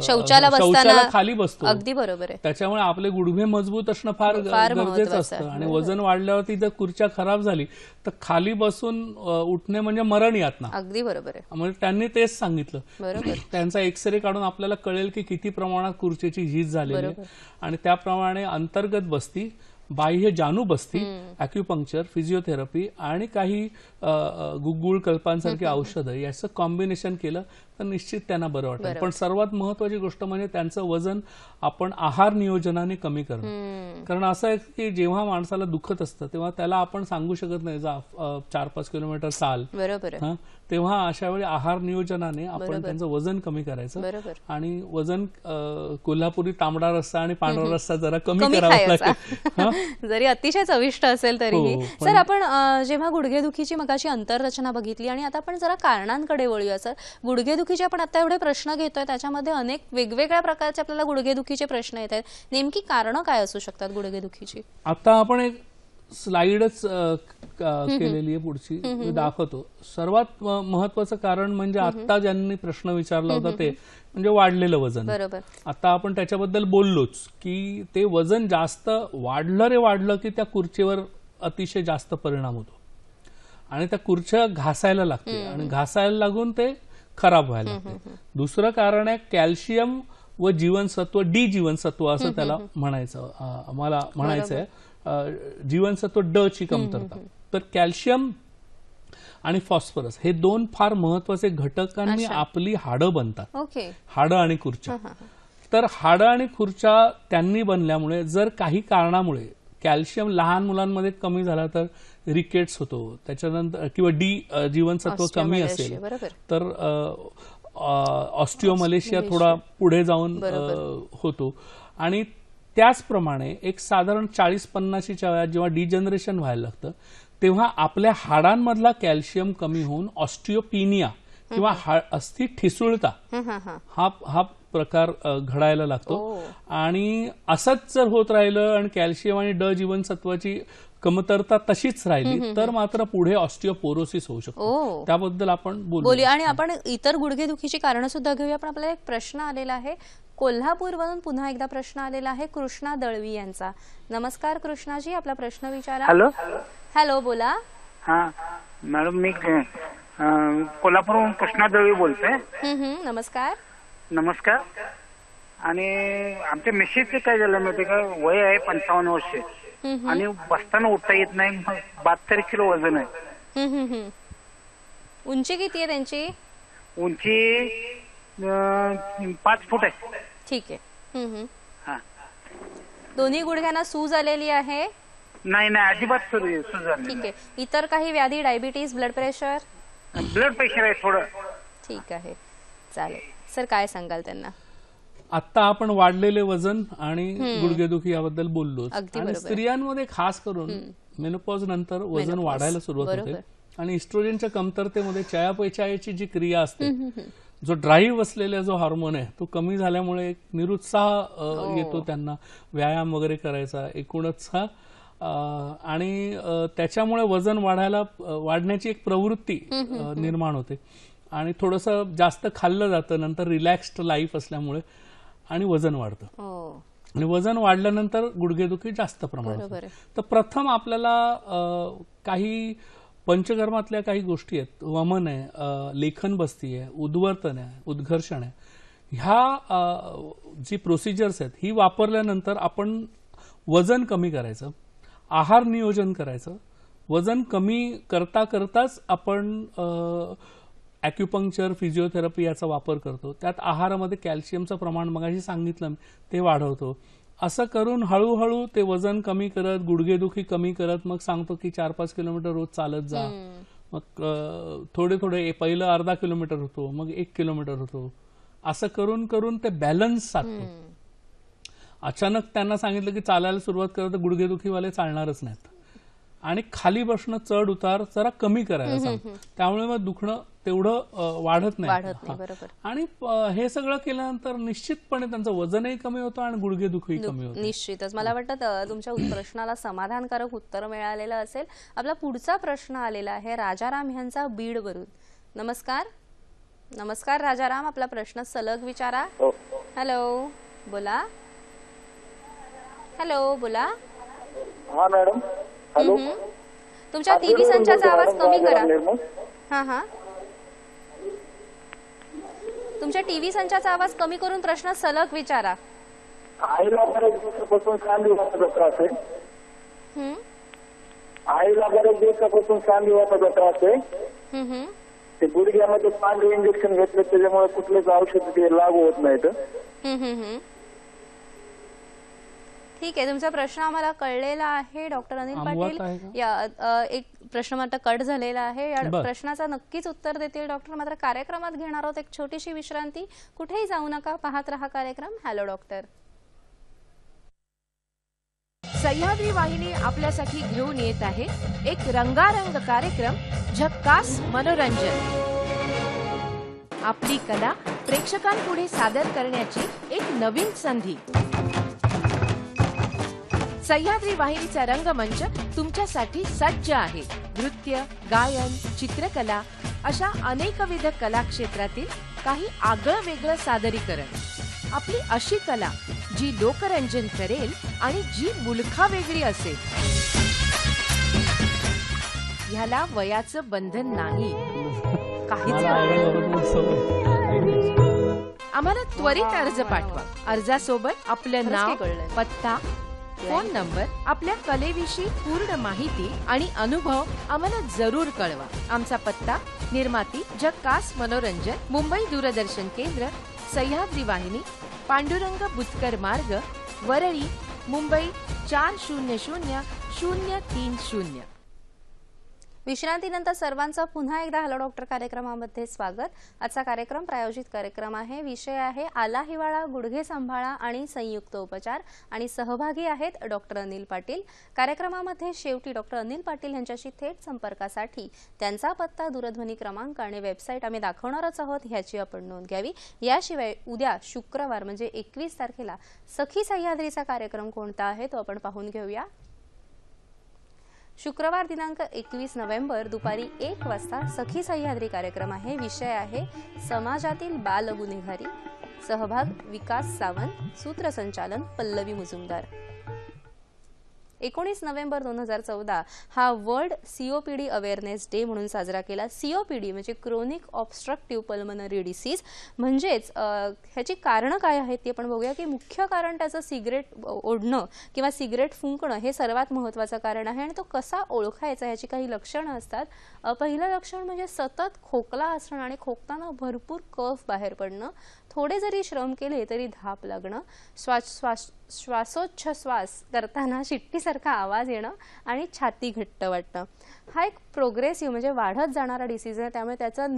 शौचाला बसताना खाली बसतो. अगदी बरोबर आहे. त्याच्यामुळे आपले गुडघे मजबूत असणं फार गरजेचं असतं आणि वजन वाढल्यावरती जर खुर्च्या खराब झाली तर खाली बसून उठणे म्हणजे मरण यातना. अगदी बरोबर आहे. म्हणजे त्यांनी तेच सांगितलं. बरोबर. त्यांचा एक्सरे काढून आपल्याला कळेल की किती प्रमाणात खुर्चीची झीज झालेली आहे आणि त्याप्रमाणे अंतर्गत बस्ती, बाह्य जानू बस्ती, ॲक्युपंक्चर, फिजिओथेरपी आणि काही गुग्गुळ कल्पांसारखी औषधं याचं कॉम्बिनेशन केलं तर निश्चित त्यांना बरं वाटेल. पण सर्वात महत्वाची गोष्ट म्हणजे त्यांचं वजन आपण आहार नियोजनाने कमी करणं. कारण असं आहे की जेव्हा माणसाला दुखत असतं तेव्हा त्याला आपण सांगू शकत नाही जा 4-5 किलोमीटर चाल. बरोबर. तेव्हा अशा वेळी आहार नियोजनाने आपण त्यांचं वजन कमी करायचं आणि वजन कोल्हापुरी तांबडा रस्सा आणि पांढरा रस्सा जरा कमी करावा लागेल. जरी अतिशय चविष्ट असेल तरीही. सर, आपण जेव्हा गुडघेदुखीची मगाची अंतररचना बघितली आणि आता आपण जरा कारणांकडे वळूया. सर, गुडघेदुखीचे आपण आता एवढे प्रश्न घेतोय त्याच्यामध्ये अनेक वेगवेगळ्या प्रकारचे आपल्याला गुडघेदुखीचे प्रश्न येत आहेत. नेमकी कारणं काय असू शकतात गुडघेदुखीची? आता आपण एक स्लाइडच केलेली आहे पुढची, मी दाखवतो. सर्वात महत्वाचं कारण म्हणजे आता ज्यांनी प्रश्न विचारला होता ते म्हणजे वाढलेलं वजन. बरोबर. आता आपण त्याच्याबद्दल बोललोच की ते वजन जास्त वाढलं की त्या खुर्चीवर अतिशय जास्त परिणाम होतो आणि त्या खुर्च्या घासायला लागते आणि घासायला लागून ते खराब व्हायला लागते. दुसरं कारण आहे कॅल्शियम व जीवनसत्व, डी जीवनसत्व असं त्याला म्हणायचं, मला म्हणायचं आहे. जीवनसत्व ड ची कमतरता. तर कॅल्शियम आणि फॉस्फरस हे दोन फार महत्वाचे घटकांनी आपली हाडं बनतात. हाडं आणि खुर्च्या. तर हाडं आणि खुर्च्या त्यांनी बनल्यामुळे जर काही कारणामुळे कॅल्शियम लहान मुलांमध्ये कमी झाला तर रिकेट्स होतो, त्याच्यानंतर किंवा डी जीवनसत्व कमी असेल तर ऑस्टिओमलेशिया थोडा पुढे जाऊन होतो. आणि त्याचप्रमाणे एक साधारण 40-50च्या वयात जेव्हा डिजनरेशन व्हायला लागतं तेव्हा आपल्या हाडांमधला कॅल्शियम कमी होऊन ऑस्टिओपिनिया किंवा अस्थि ठिसूळता हा प्रकार घडायला लागतो. आणि असंच जर होत राहिलं आणि कॅल्शियम आणि ड जीवनसत्वाची कमतरता तशीच राहिली तर मात्र पुढे ऑस्टिओपोरोसिस होऊ शकतो. त्याबद्दल आपण बोलूया आणि आपण इतर गुडघेदुखीची कारणं सुद्धा घेऊया. पण आपल्याला एक प्रश्न आलेला आहे कोल्हापूरवरून, पुन्हा एकदा प्रश्न आलेला आहे कृष्णा दळवी यांचा. नमस्कार कृष्णाजी, आपला प्रश्न विचारा. हॅलो, बोला. हा मॅडम, मी कोल्हापूरवरून कृष्णा दळवी बोलतोय. नमस्कार. नमस्कार. आणि आमच्या मिसेसचे काय झालं माहिती का, वय आहे 55 वर्षे आणि बसताना उठता येत नाही, 72 किलो वजन आहे. उंची किती आहे त्यांची? उंची 5 फूट आहे. ठीक आहे. दोन्ही गुडघ्यांना सूज आलेली आहे? नाही नाही, अजिबात सूज झाली. ठीक आहे. इतर काही व्याधी, diabetes, blood pressure? Blood pressure आहे थोडं. ठीक आहे, चालेल. सर, काय सांगाल त्यांना? आता आपण वाढलेले वजन आणि गुडघेदुखी याबद्दल बोललो. आणि स्त्रियांमध्ये खास करून मेनोपॉज नंतर वजन वाढायला सुरुवात होते आणि इस्ट्रोजनच्या कमतरतेमध्ये चयापचयाची जी क्रिया असते, जो ड्राईव्ह असलेला जो हार्मोन आहे तो कमी झाल्यामुळे एक निरुत्साह येतो त्यांना व्यायाम वगैरे करायचा, एकूणच आणि त्याच्यामुळे वजन वाढण्याची एक प्रवृत्ती निर्माण होते आणि थोडंसं जास्त खाल्लं जातं नंतर रिलॅक्स्ड लाईफ असल्यामुळे आणि वजन वाढतं. आणि वजन वाढल्यानंतर गुडघेदुखी जास्त प्रमाणात. तर प्रथम आपल्याला काही पंचकर्मातल्या काही गोष्टी आहेत. वमन आहे, लेखन बस्ती आहे, उद्वर्तन आहे, उद्घर्षण आहे. ह्या जी प्रोसिजर्स आहेत ही वापरल्यानंतर आपण वजन कमी करायचं, आहार नियोजन करायचं. वजन कमी करता करताच आपण ॲक्युपंक्चर, फिजिओथेरपी याचा वापर करतो. त्यात आहारामध्ये कॅल्शियमचं प्रमाण मगाशी सांगितलं ते वाढवतो. असं करून हळूहळू ते वजन कमी करत, गुडघेदुखी कमी करत मग सांगतो की 4-5 किलोमीटर रोज चालत जा. मग थोडे थोडे पहिलं अर्धा किलोमीटर होतो, मग 1 किलोमीटर होतो, असं करून करून ते बॅलन्स साधतो. अचानक त्यांना सांगितलं की चालायला सुरुवात करत तर गुडघेदुखीवाले चालणारच नाहीत आणि खाली बसणं चढ उतार जरा कमी करायला सांगतो. त्यामुळे मग दुखणं तेवढं वाढत नाही. बरोबर. आणि हे सगळं केल्यानंतर निश्चितपणे त्यांचं वजनही कमी होतं आणि गुडघेदुखी कमी होतं. निश्चितच मला वाटतं तुमच्या प्रश्नाला समाधानकारक उत्तर मिळालेलं असेल. आपला पुढचा प्रश्न आलेला आहे राजाराम यांचा बीडवरून. नमस्कार. नमस्कार राजाराम, आपला प्रश्न सलग विचारा. हॅलो बोला. हॅलो बोला. हा मॅडम. हॅलो. तुमच्या टीव्ही संचाचा आवाज कमी करा. हा तुमच्या टीव्ही संचाचा आवाज कमी करून प्रश्न सलग विचारा. आईला बरेच दिवसापासून सांधिवाताचा त्रास आहे. आईला बरेच दिवसापासून सांधिवाताचा त्रास आहे. ते गुडघ्यामध्ये पांढरे इंजेक्शन घेतले त्याच्यामुळे कुठलेच औषध ते लागू होत नाहीत. ठीक आहे, तुमचा प्रश्न आम्हाला कळलेला आहे. डॉक्टर अनिल पाटील या एक प्रश्न मात्र कट झालेला आहे. या प्रश्नाचा नक्कीच उत्तर देतील डॉक्टर. मात्र कार्यक्रमात घेणार आहोत एक छोटीशी विश्रांती. कुठेही जाऊ नका, पाहत रहा कार्यक्रम हॅलो डॉक्टर. सह्याद्री वाहिनी आपल्यासाठी घेऊन येत आहे एक रंगारंग कार्यक्रम, झक्कास मनोरंजन. आपली कला प्रेक्षकांपुढे सादर करण्याची एक नवीन संधी. सह्याद्री वाहिनीचा रंगमंच तुमच्यासाठी सज्ज आहे. नृत्य, गायन, चित्रकला अशा अनेकविध कला क्षेत्रातील काही आगळं वेगळं सादरीकरण. आपली अशी कला जी लोकरंजन करेल आणि जी मुलखा वेगळी असेल. ह्याला वयाचं बंधन नाही. काहीच आम्हाला त्वरित अर्ज पाठवा. अर्जासोबत आपलं नाव, पत्ता, फोन नंबर, आपल्या कलेविषयी पूर्ण माहिती आणि अनुभव आम्हाला जरूर कळवा. आमचा पत्ता निर्माती झक्कास मनोरंजन, मुंबई दूरदर्शन केंद्र, सह्याद्री वाहिनी, पांडुरंग बुतकर मार्ग, वरळी, मुंबई 400030. विश्रांतीनंतर सर्वांचं पुन्हा एकदा हॅलो डॉक्टर कार्यक्रमामध्ये स्वागत. आजचा कार्यक्रम प्रायोजित कार्यक्रम आहे. विषय आहे आला हिवाळा, गुडघे सांभाळा आणि संयुक्त उपचार. आणि सहभागी आहेत डॉक्टर अनिल पाटील. कार्यक्रमामध्ये शेवटी डॉक्टर अनिल पाटील यांच्याशी थेट संपर्कासाठी त्यांचा पत्ता, दूरध्वनी क्रमांक आणि वेबसाईट आम्ही दाखवणारच आहोत, ह्याची आपण नोंद घ्यावी. याशिवाय उद्या शुक्रवार म्हणजे 21 तारखेला सखी सह्याद्रीचा कार्यक्रम कोणता आहे तो आपण पाहून घेऊया. शुक्रवार दिनांक 21 नोव्हेंबर दुपारी 1 वाजता सखी सह्याद्री कार्यक्रम आहे. विषय आहे समाजातील बाल गुन्हेगारी. सहभाग विकास सावंत, सूत्रसंचालन पल्लवी मुजुमदार. 19 नोव्हेंबर 2014 हा वर्ल्ड सीओपीडी अवेअरनेस डे म्हणून साजरा केला. सीओपीडी म्हणजे क्रोनिक ऑब्स्ट्रक्टिव्ह पल्मनरी डिसीज. म्हणजेच ह्याची कारणं काय आहेत ते आपण बघूया. की मुख्य कारण त्याचं सिगरेट ओढणं किंवा सिगरेट फुंकणं हे सर्वात महत्त्वाचं कारण आहे. आणि तो कसा ओळखायचा ह्याची काही लक्षणं असतात. पहिलं लक्षण म्हणजे सतत खोकला असणं आणि खोकताना भरपूर कफ बाहेर पडणं. थोडे जरी श्रम केले तरी धाप लागणं. श्वासोच्छ्वास करताना शिट्टीसारखा आवाज येणं आणि छाती घट्ट वाटणं. हा एक प्रोग्रेसिव्ह म्हणजे वाढत जाणारा डिसीज आहे. त्यामुळे त्याचं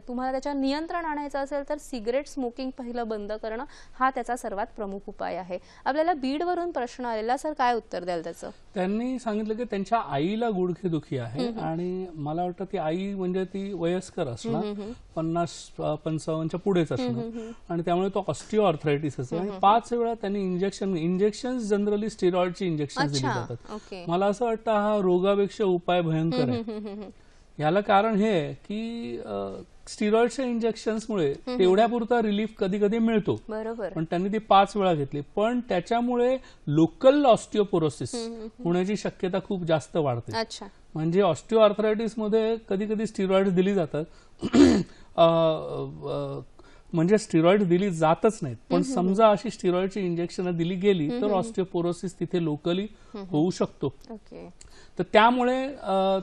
तुम्हाला त्याच्यावर नियंत्रण आणायचं असेल तर सिगरेट स्मोकिंग पहिलं बंद करणं हा त्याचा सर्वात प्रमुख उपाय आहे. आपल्याला बीडवरून प्रश्न आलेला, सर काय उत्तर द्याल त्याचं? त्यांनी सांगितलं की त्यांच्या आईला गुडघेदुखी आहे आणि मला वाटतं ती आई म्हणजे ती वयस्कर असणार, 50-55च्या पुढेच असणार आणि त्यामुळे तो ऑस्टिओआर्थरायटिस असेल. आणि 5 वेळा त्यांनी इंजेक्शन जनरली स्टेरॉइडची इंजेक्शन दिली जातात. मला असं वाटतं हा रोगापेक्षा उपाय भयंकर आहे. याला कारण हे आहे की स्टिरॉइडच्या इंजेक्शन्समुळे तेवढ्यापुरता रिलीफ कधी कधी मिळतो, पण त्यांनी ती 5 वेळा घेतली. पण त्याच्यामुळे लोकल ऑस्टिओपोरोसिस होण्याची शक्यता खूप जास्त वाढते. म्हणजे ऑस्टिओआर्थरायटिस मध्ये कधी कधी स्टिरॉइड दिली जातात, म्हणजे स्टिरॉइड दिली जातच नाहीत. पण समजा अशी स्टिरॉइडची इंजेक्शन दिली गेली तर ऑस्टिओपोरोसिस तिथे लोकली होऊ शकतो. तर त्यामुळे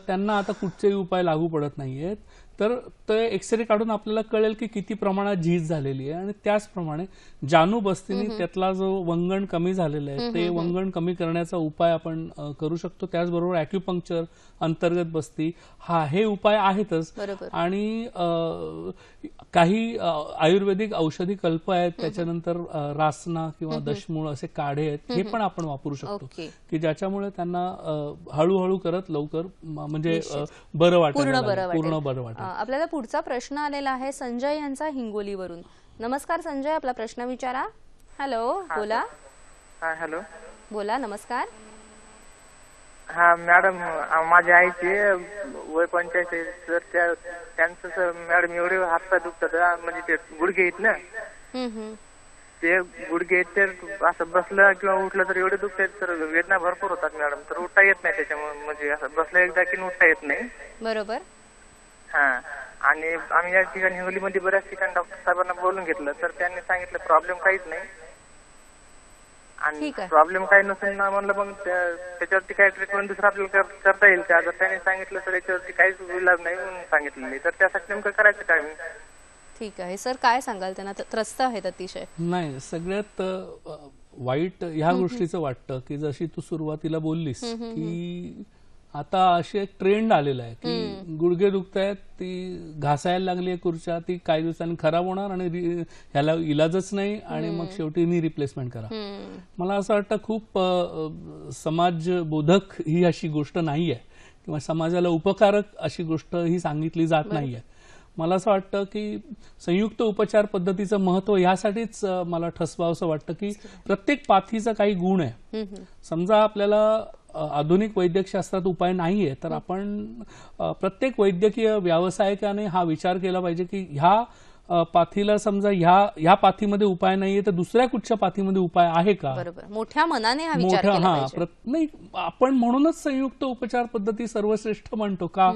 त्यांना आता कुठचेही उपाय लागू पडत नाहीयेत. तर तर एक्सरे काढून आपल्याला कळेल की किती प्रमाणात झीज झालेली आहे. आणि त्याचप्रमाणे जानू बस्तीने त्यातला जो वंगण कमी झालेला आहे ते वंगण कमी करण्याचा उपाय आपण करू शकतो. त्याचबरोबर ॲक्युपंक्चर, अंतर्गत बस्ती हे उपाय आहेतच. आणि काही आयुर्वेदिक औषधी कल्प आहेत, त्याच्यानंतर रासना किंवा दशमूळ असे काढे आहेत, हे पण आपण वापरू शकतो की ज्याच्यामुळे त्यांना हळूहळू करत लवकर म्हणजे बरं वाटेल, पूर्ण बरं वाटेल. आपल्याला पुढचा प्रश्न आलेला आहे संजय यांचा हिंगोलीवरून. नमस्कार संजय, आपला प्रश्न विचारा. हॅलो, बोला. हॅलो, बोला. नमस्कार. हा मॅडम, माझ्या आईचे वय 85, तर त्यांचं सर मॅडम एवढे हातपाय दुखतात, म्हणजे ते गुडघे आहेत ना, ते गुडघे आहेत, ते असं बसलं किंवा उठलं तर एवढे दुखतात तर वेदना भरपूर होतात मॅडम, तर उठता येत नाही त्याच्यामुळे, म्हणजे असं बसलं एकदा की उठता येत नाही. बरोबर. हा, आणि आम्ही या ठिकाणी हिंगोलीमध्ये बऱ्याच ठिकाणी डॉक्टर साहेबांना बोलून घेतलं तर त्यांनी सांगितलं प्रॉब्लेम काहीच नाही, आणि प्रॉब्लेम काही नसेल ना म्हणलं मग त्याच्यावरती काही ट्रीटमेंट दुसरं आपल्याला करता येईल का, जर त्यांनी सांगितलं तर त्याच्यावरती काहीच इलाज नाही म्हणून सांगितलं, तर त्यासाठी नेमकं करायचं काय मी? ठीक आहे सर, काय सांगाल? त्यांना त्रस्त आहेत अतिशय. नाही, सगळ्यात वाईट ह्या गोष्टीचं वाटतं की जशी तू सुरुवातीला बोललीस की आता अशी एक ट्रेंड आलेला आहे की गुडघे दुखतायत, ती घासायला लागली खुर्च्या, ती काही दिवसांनी खराब होणार आणि ह्याला इलाजच नाही आणि मग शेवटी नी रिप्लेसमेंट करा. मला असं वाटतं खूप समाजबोधक ही अशी गोष्ट नाही आहे किंवा समाजाला उपकारक अशी गोष्ट ही सांगितली जात नाहीये. मला असं वाटतं की संयुक्त उपचार पद्धतीचं महत्व यासाठीच मला ठसवावंसं वाटतं की प्रत्येक पाथीचा काही गुण आहे. समजा आपल्याला आधुनिक वैद्यकशास्त्रात उपाय नाहीये तर आपण प्रत्येक वैद्यकीय व्यावसायिकाने हा विचार केला पाहिजे की ह्या पाथीला समजा ह्या पाथीमध्ये उपाय नाहीये तर दुसऱ्या कुठच्या पाथीमध्ये उपाय आहे का. बरोबर, मोठ्या मनाने हा विचार केला पाहिजे. नाही, आपण म्हणूनच संयुक्त उपचार पद्धती सर्वश्रेष्ठ म्हणतो का,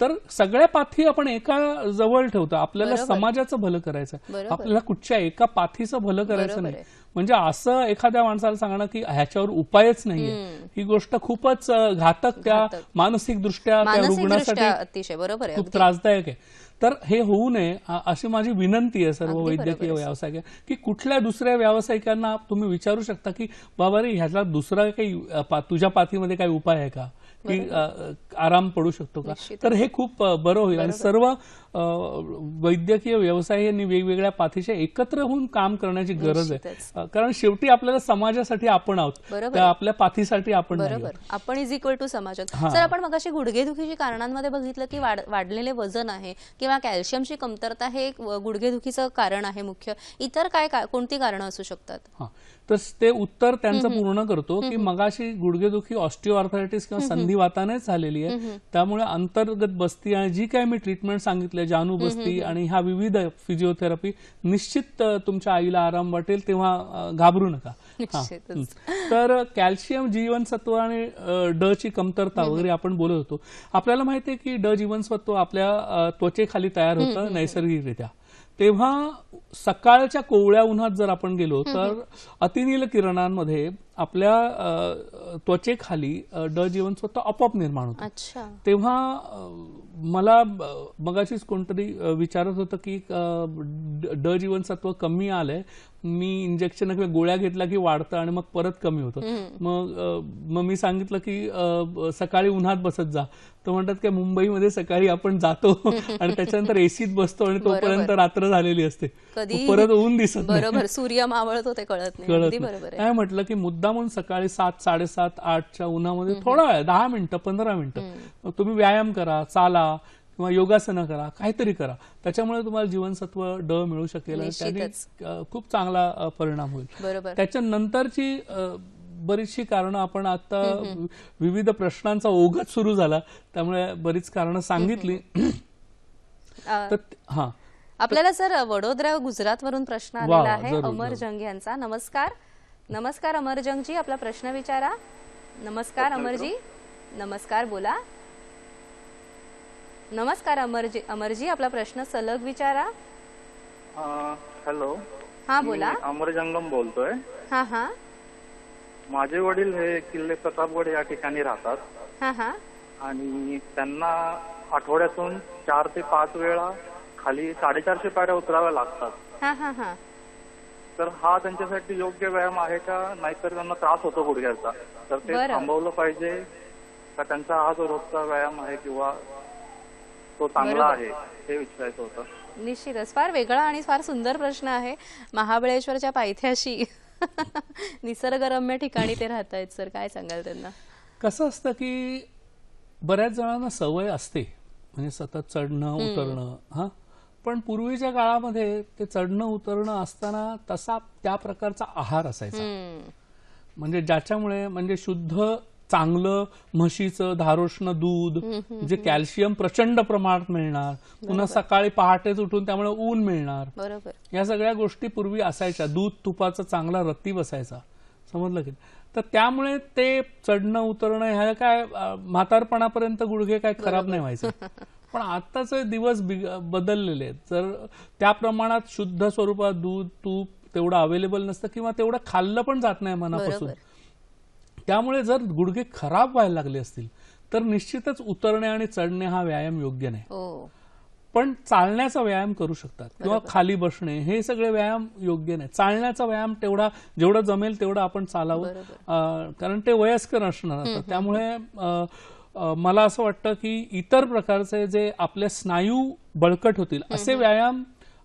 तर सगळ्या पाथी आपण एका जवळ ठेवतो. आपल्याला समाजाचं भलं करायचं, आपल्याला कुठच्या एका पाथीचं भलं करायचं नाही. म्हणजे असं एखाद्या माणसाला सांगणं की ह्याच्यावर उपायच नाहीये, ही गोष्ट खूपच घातक, त्या मानसिक दृष्ट्या त्या रुग्णासाठी अतिशय बरोबर आहे, खूप त्रासदायक आहे. तर हे होऊ नये अशी माझी विनंती आहे सर्व वैद्यकीय व्यावसायिक की कुठल्या दुसऱ्या व्यावसायिकांना तुम्ही विचारू शकता की बाबा रे ह्याला दुसरा काही तुझ्या पाथीमध्ये काही उपाय आहे का, की आराम पडू शकतो का. तर हे खूप बरं होईल आणि सर्व वैद्यकीय व्यवसाय यांनी वेगवेगळ्या पाथीच्या एकत्र होऊन काम करण्याची गरज आहे. कारण शेवटी आपल्याला समाजासाठी आपण आहोत, त्या आपल्या पाथीसाठी आपण नाही. आपण इज इक्वल टू समाजात. सर, आपण मगाशी गुडघेदुखीच्या कारणांमध्ये बघितलं की वाढलेले वजन आहे किंवा कॅल्शियमची कमतरता हे गुडघेदुखीचं कारण आहे मुख्य. इतर कोणती कारणं असू शकतात? तर ते उत्तर त्यांचं पूर्ण करतो की मगाशी गुडघेदुखी ऑस्टिओआर्थरायटिस किंवा संधिवातानेच झालेली आहे, त्यामुळे अंतर्गत बस्ती आणि जी काही मी ट्रीटमेंट सांगितली, जानू बस्ती आणि ह्या विविध फिजिओथेरपी, निश्चित तुमच्या आईला आराम वाटेल, तेव्हा घाबरू नका. तर कॅल्शियम, जीवनसत्व आणि ड ची कमतरता वगैरे आपण बोलत होतो. आपल्याला माहिती आहे की ड जीवनसत्व आपल्या त्वचेखाली तयार होतं नैसर्गिकरित्या. तेव्हा सकाळच्या कोवळ्या उन्हात जर आपण गेलो तर अतिनील किरणांमध्ये आपल्या त्वचेखाली ड जीवनसत्व आपोआप निर्माण होतं. तेव्हा मला मगाशीच कोणतरी विचारत होतं की ड जीवनसत्व कमी आलंय, मी इंजेक्शन किंवा गोळ्या घेतला की वाढतं आणि मग परत कमी होतं. मग मी सांगितलं की सकाळी उन्हात बसत जा. तर म्हणतात की मुंबईमध्ये सकाळी आपण जातो आणि त्याच्यानंतर एसीत बसतो आणि तोपर्यंत रात्र झालेली असते, परत ऊन दिसत नाही, बरोबर, सूर्य मावळतो ते कळत नाही. काय म्हटलं की मुद्दामून सकाळी 7, 7:30, 8च्या उन्हामध्ये थोडा वेळ 10 मिनिटं 15 मिनिटं तुम्ही व्यायाम करा, चाला किंवा योगासनं करा, काहीतरी करा. त्याच्यामुळे तुम्हाला जीवनसत्व ड मिळू शकेल आणि त्याने खूप चांगला परिणाम होईल. त्याच्यानंतरची बरीचशी कारणं आपण आता विविध प्रश्नांचा ओघच सुरू झाला त्यामुळे बरीच कारणं सांगितली. आपल्याला सर वडोदरा, गुजरात वरून प्रश्न आलेला आहे अमर जंग यांचा. नमस्कार. नमस्कार अमर जंग जी, आपला प्रश्न विचारा. नमस्कार अमरजी. नमस्कार, बोला. नमस्कार अमरजी, आपला प्रश्न सलग विचारा. हॅलो. हा, बोला. अमर जंगम बोलतोय. हा. माझे वडील हे किल्ले प्रतापगड या ठिकाणी राहतात. आणि त्यांना आठवड्यातून 4 ते 5 वेळा खाली 450 पायऱ्या उतराव्या लागतात. हा हा हा. तर हा त्यांच्यासाठी योग्य व्यायाम आहे का, नाहीतर त्यांना त्रास होतो गुडघ्याचा, तर ते बरं. थांबवलं पाहिजे का, त्यांचा हा जो रोजचा व्यायाम आहे किंवा तो चांगला बरोबर. आहे हे विचारायचं होतं. निश्चितच फार वेगळा आणि फार सुंदर प्रश्न आहे. महाबळेश्वरच्या पायथ्याशी निसर्गरम्य ठिकाणी ते राहत आहेत सर, काय सांगाल त्यांना? कसं असतं की बऱ्याच जणांना सवय असते म्हणजे सतत चढणं उतरणं, हा, पण पूर्वीच्या काळामध्ये ते चढणं उतरणं असताना तसा त्या प्रकारचा आहार असायचा, म्हणजे ज्याच्यामुळे म्हणजे शुद्ध चांगलं म्हशीचं धारोष्ण दूध, जे कॅल्शियम प्रचंड प्रमाणात मिळणार, पुन्हा सकाळी पहाटेच उठून त्यामुळे ऊन मिळणार, बरोबर, या सगळ्या गोष्टी पूर्वी असायच्या. दूध तुपाचा चांगला रत्ती बसायचा, समजलं की. तर त्यामुळे ते चढणं उतरणं ह्या काय म्हातारपणापर्यंत गुडघे काय खराब नाही व्हायचे. पण आताचे दिवस बदललेले आहेत. जर त्या प्रमाणात शुद्ध स्वरूपात दूध तूप तेवढं अवेलेबल नसतं किंवा तेवढं खाल्लं पण जात नाही मनापासून, त्यामुळे जर गुडघे खराब व्हायला लागले असतील तर निश्चितच उतरणे आणि चढणे हा व्यायाम योग्य नाही. पण चालण्याचा व्यायाम करू शकतात किंवा खाली बसणे, हे सगळे व्यायाम योग्य नाही. चालण्याचा व्यायाम तेवढा जेवढं जमेल तेवढं आपण चालावं, कारण ते वयस्कर असणार. त्यामुळे मला असं वाटतं की इतर प्रकारचे जे आपले स्नायू बळकट होतील असे व्यायाम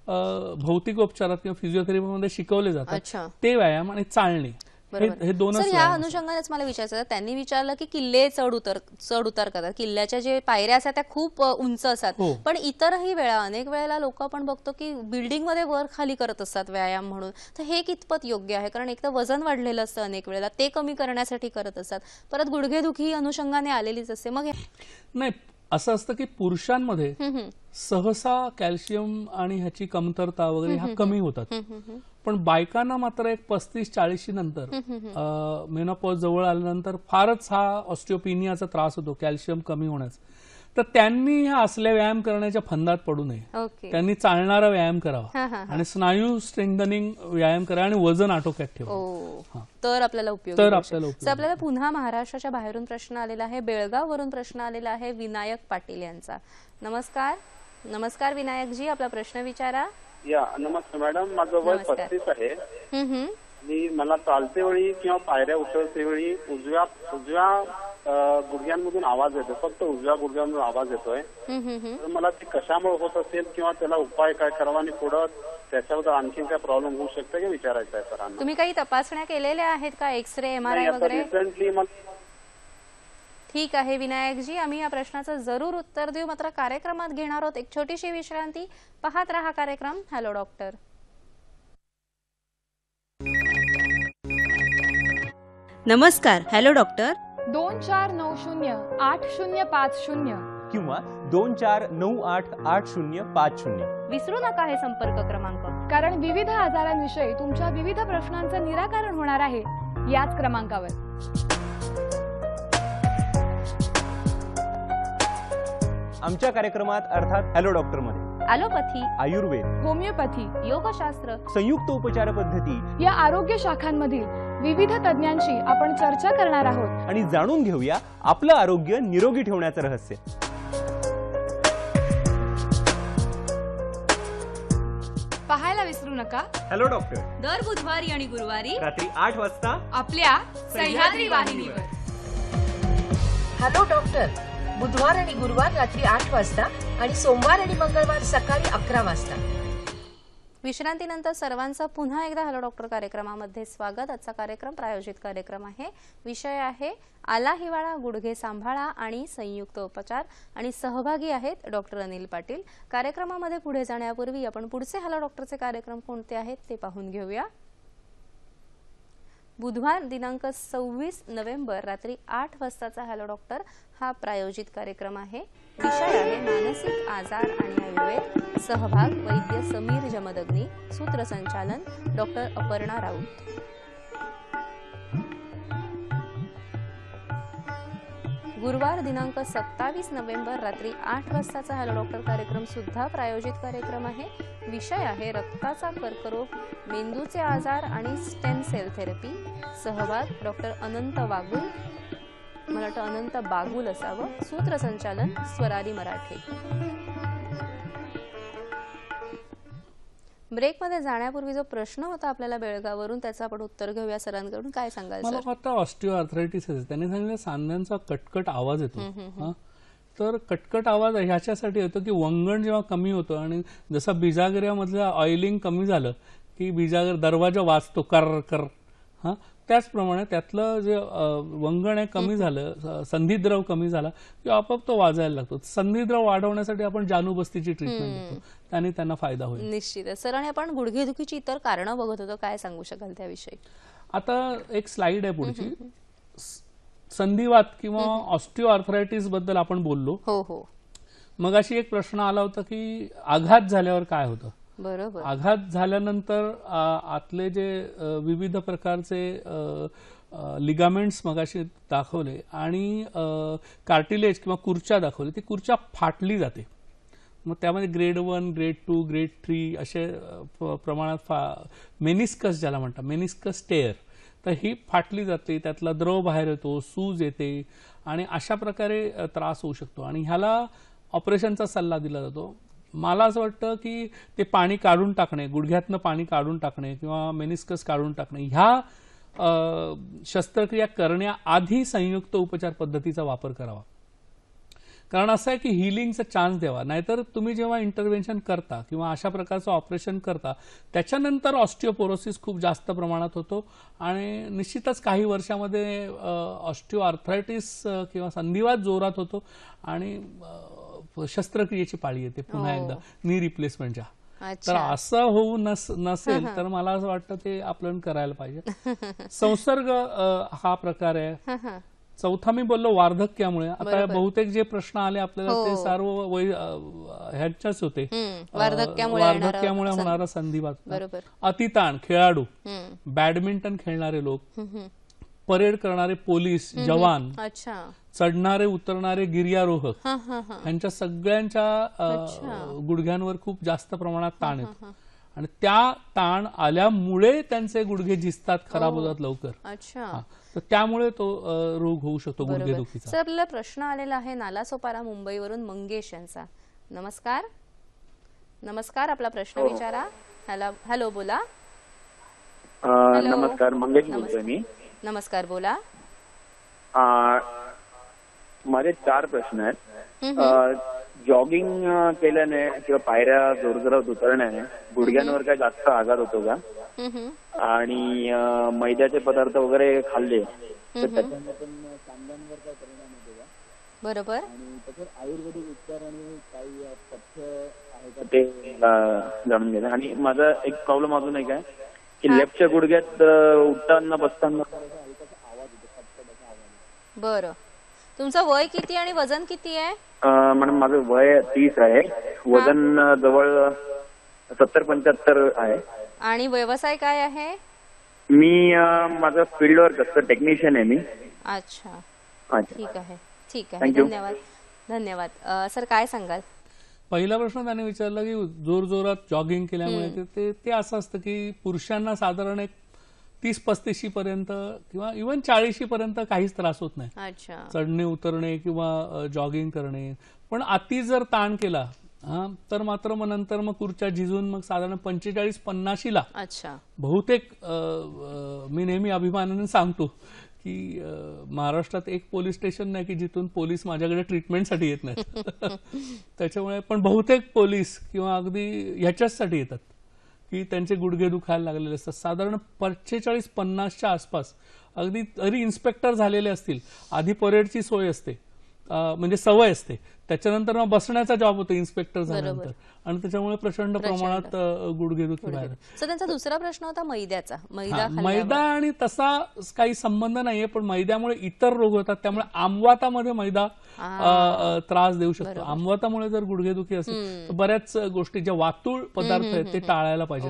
भौतिकोपचारात किंवा फिजिओथेरपीमध्ये शिकवले जातात, ते व्यायाम आणि चालणे हे दोनच. या अनुषंगानेच मला विचारायचं, त्यांनी विचारलं की किल्ले चढ उतार करतात, किल्ल्याच्या जे पायऱ्या असतात त्या खूप उंच असतात, पण इतरही वेळा अनेक वेळेला लोक आपण बघतो की बिल्डिंग मध्ये वर खाली करत असतात व्यायाम म्हणून. तर हे कितपत योग्य आहे? कारण एक तर वजन वाढलेलं असतं अनेक वेळेला, ते कमी करण्यासाठी करत असतात, परत गुडघेदुखी ही अनुषंगाने आलेलीच असते. मग नाही, असं असतं की पुरुषांमध्ये सहसा कॅल्शियम आणि ह्याची कमतरता वगैरे ह्या कमी होतात, पण बायकांना मात्र एक 35-40 नंतर मेनोपॉज जवळ आल्यानंतर फारच हा ऑस्टिओपिनियाचा त्रास होतो, कॅल्शियम कमी होण्याचा. तर त्यांनी ह्या असल्या व्यायाम करण्याच्या फंदात पडू नये. त्यांनी चालणारा व्यायाम करावा आणि स्नायू स्ट्रेंथनिंग व्यायाम करा आणि वजन आटोक्यात ठेवा, तर आपल्याला उपयोग. आपल्याला पुन्हा महाराष्ट्राच्या बाहेरून प्रश्न आलेला आहे, बेळगाववरून प्रश्न आलेला आहे विनायक पाटील यांचा. नमस्कार. नमस्कार विनायकजी, आपला प्रश्न विचारा. या नमस्कार मॅडम, माझं वय 35 आहे आणि मला चालते वेळी किंवा पायऱ्या उतरते वेळी उजव्या गुडघ्यांमधून आवाज येतो, फक्त उजव्या गुडघ्यांमधून आवाज येतोय. तर मला ते कशामुळे होत असेल किंवा त्याला उपाय काय करावा आणि पुढे त्याच्याबद्दल आणखी काय प्रॉब्लेम होऊ शकतो का विचारायचं आहे सरांना. तुम्ही काही तपासण्या केलेल्या आहेत का, एक्सरे MRI वगैरे? रिसेंटली ठीक आहे विनायकजी, आम्ही या प्रश्नाचं जरूर उत्तर देऊ, मात्र कार्यक्रमात घेणार आहोत एक छोटीशी विश्रांती. पाहत रहा कार्यक्रम हॅलो डॉक्टर. नमस्कार, हॅलो डॉक्टर. 24908050 किंवा 24988050. विसरू नका हे संपर्क क्रमांक, कारण विविध आजारांविषयी तुमच्या विविध प्रश्नांचं निराकरण होणार आहे याच क्रमांकावर. आमच्या कार्यक्रमात अर्थात हॅलो डॉक्टर मध्ये ॲलोपॅथी, आयुर्वेद, होमिओपॅथी, योगशास्त्र, संयुक्त उपचार पद्धती या आरोग्य शाखांमधील विविध तज्ञांशी आपण चर्चा करणार आहोत आणि जाणून घेऊया आपलं आरोग्य निरोगी ठेवण्याचं रहस्य. पाहायला विसरू नका हॅलो डॉक्टर, दर बुधवारी आणि गुरुवारी रात्री 8 वाजता आपल्या सह्याद्री वाहिनीवर. हॅलो डॉक्टर, बुधवार आणि गुरुवार रात्री 8 वाजता आणि सोमवार आणि मंगळवार सकाळी 11 वाजता. विश्रांतीनंतर सर्वांचं पुन्हा एकदा हॅलो डॉक्टर कार्यक्रमामध्ये स्वागत. आजचा कार्यक्रम प्रायोजित कार्यक्रम आहे. विषय आहे आला हिवाळा, गुडघे सांभाळा आणि संयुक्त उपचार, आणि सहभागी आहेत डॉक्टर अनिल पाटील. कार्यक्रमामध्ये पुढे जाण्यापूर्वी आपण पुढचे हॅलो डॉक्टरचे कार्यक्रम कोणते आहेत ते पाहून घेऊया. बुधवार दिनांक 26 नोव्हेंबर रात्री 8 वाजताचा हॅलो डॉक्टर हा प्रायोजित कार्यक्रम आहे. विषय आहे मानसिक आजार आणि आयुर्वेद. सहभाग वैद्य समीर जमदग्नी, सूत्रसंचालन डॉक्टर अपर्णा राऊत. गुरुवार दिनांक 27 नोव्हेंबर रात्री 8 वाजताचा हॅलो डॉक्टर कार्यक्रम सुद्धा प्रायोजित कार्यक्रम आहे. विषय आहे रक्ताचा कर्करोग, मेंदूचे आजार आणि स्टेम सेल थेरपी. सहभाग डॉक्टर अनंत वागुल. मला वाटतं अनंत बागुल असावं. सूत्रसंचालन स्वराली मराठे. ब्रेकमध्ये जाण्यापूर्वी जो प्रश्न होता आपल्याला बेळगाववरून, त्याचं आपण उत्तर घेऊया सरांकडून. काय सांगाल मला सर? वाटतं ऑस्टिओआर्थरायटिस आहे. त्यांनी सांगितलं सांध्यांचा कटकट आवाज येतो. तर कटकट आवाज ह्याच्यासाठी येतो की वंगण जेव्हा कमी होतं आणि जसं बिजागऱ्यामधलं ऑइलिंग कमी झालं की बिजागर दरवाजा वाजतो कर कर. त्याचप्रमाणे त्यातलं जे वंगण आहे कमी झालं, संधिद्रव कमी झाला की आपोआप तो वाजायला लागतो. संधिद्रव वाढवण्यासाठी आपण जानूबस्तीची ट्रीटमेंट देतो, त्याने त्यांना फायदा होईल. निश्चित. सर, आणि आपण गुडघेदुखीची इतर कारणं बघत होतो, काय सांगू शकाल त्याविषयी? आता एक स्लाइड आहे पुढची. संधिवात किंवा ऑस्टिओआर्थरायटिस बद्दल आपण बोललो. हो हो. मग अशी एक प्रश्न आला होता की आघात झाल्यावर काय होतं. बरोबर. आघात झाल्यानंतर आतले जे विविध प्रकारचे लिगामेंट्स मगाशी दाखवले आणि कार्टिलेज किंवा कुर्च्या दाखवली, ती कुर्च्या फाटली जाते. मग त्यामध्ये ग्रेड 1, ग्रेड 2, ग्रेड 3 असे प्रमाणात मेनिस्कस ज्याला म्हणतात, मेनिस्कस टेअर, तर ही फाटली जाते, त्यातला द्रव बाहेर येतो, सूज येते आणि अशा प्रकारे त्रास होऊ शकतो आणि ह्याला ऑपरेशनचा सल्ला दिला जातो. मला असं वाटतं की ते पाणी काढून टाकणे, गुडघ्यातनं पाणी काढून टाकणे किंवा मेनिस्कस काढून टाकणे, ह्या शस्त्रक्रिया करण्याआधी संयुक्त उपचार पद्धतीचा वापर करावा. कारण असं आहे की हिलिंगचा चान्स द्यावा. नाहीतर तुम्ही जेव्हा इंटरव्हेन्शन करता किंवा अशा प्रकारचं ऑपरेशन करता त्याच्यानंतर ऑस्टिओपोरोसिस खूप जास्त प्रमाणात होतो आणि निश्चितच काही वर्षामध्ये ऑस्टिओआर्थरायटिस किंवा संधिवात जोरात होतो आणि शस्त्रक्रियेची पाळी येते पुन्हा एकदा, नी रिप्लेसमेंटच्या. तर असं होऊ नसेल तर मला असं वाटतं ते आपल्याला करायला पाहिजे. संसर्ग हा प्रकार आहे. चौथा मी बोललो वार्धक्यामुळे. आता बहुतेक जे प्रश्न आले आपल्याला ते सर्व ह्याच्याच होते, वार्धक्यामुळे होणारा संधिवात. अतिताण, खेळाडू, बॅडमिंटन खेळणारे लोक, परेड करणारे पोलीस जवान, चढणारे उतरणारे गिर्यारोहक, यांच्या सगळ्यांच्या गुडघ्यांवर खूप जास्त प्रमाणात ताण येतो आणि त्या ताण आल्यामुळे त्यांचे गुडघे झिजतात, खराब होतात लवकर. तर त्यामुळे तो रोग होऊ शकतो गुडघेदुखीचा. सर, प्रश्न आलेला आहे नालासोपारा मुंबईवरून मंगेश यांचा. नमस्कार. नमस्कार, आपला प्रश्न विचारा. हॅलो, बोला. नमस्कार, मंगेश बोलतोय मी. नमस्कार, बोला. माझे 4 प्रश्न आहेत. जॉगिंग केल्याने किंवा पायऱ्या जोरजोरात उतरण्याने गुडघ्यांवर काय जास्त आघात होतो का? आणि मैद्याचे पदार्थ वगैरे खाल्ले तर त्याच्याने पण सांध्यांवर काय परिणाम होतो का? बरोबर. आणि त्याच्यात आयुर्वेदिक उपचार आणि काही पथ्य आहे का ते जाणून घ्यायचं. आणि माझा एक प्रॉब्लेम अजून एक आहे की लेफ्टच्या गुडघ्यात उठताना बसताना आवाज येतो. बरं. तुमचं वय किती आणि वजन किती आहे? मॅडम, माझं वय 30 आहे, वजन जवळ 70-75 आहे. आणि व्यवसाय काय आहे? मी माझं फील्ड वर्क असतं, टेक्निशियन आहे मी. अच्छा, ठीक आहे. धन्यवाद. धन्यवाद. सर, काय सांगाल? पहिला प्रश्न त्याने विचारला की जोरजोरात जॉगिंग केल्यामुळे ते असं असतं की पुरुषांना साधारण एक 30-35 पर्यंत किंवा इव्हन 40 पर्यंत काहीच त्रास होत नाही, चढणे उतरणे किंवा जॉगिंग करणे. पण अति जर ताण केला तर मात्र मग नंतर मग खुर्च्या झिजून मग साधारण 45-50 बहुतेक मी नेहमी अभिमानाने सांगतो की महाराष्ट्रात एक पोलीस स्टेशन नाही की जिथून पोलीस माझ्याकडे ट्रीटमेंटसाठी येत नाहीत. त्याच्यामुळे पण बहुतेक पोलीस किंवा अगदी ह्याच्याचसाठी येतात की त्यांचे गुडघे दुखायला लागलेले असतात. साधारण 45-50च्या आसपास अगदी तरी इन्स्पेक्टर झालेले असतील, आधी परेडची सोय असते, म्हणजे सवय असते, त्याच्यानंतर मग बसण्याचा जॉब होतो इन्स्पेक्टर झाल्यानंतर आणि त्याच्यामुळे प्रचंड प्रमाणात गुडघेदुखी बाहेर. सर, त्यांचा दुसरा प्रश्न होता मैद्याचा. मैदा आणि तसा काही संबंध नाहीये, पण मैद्यामुळे इतर रोग होतात. त्यामुळे आमवातामध्ये मैदा त्रास देऊ शकतो. आमवातामुळे जर गुडघेदुखी असेल तर बऱ्याच गोष्टी ज्या वातूळ पदार्थ आहेत ते टाळायला पाहिजे.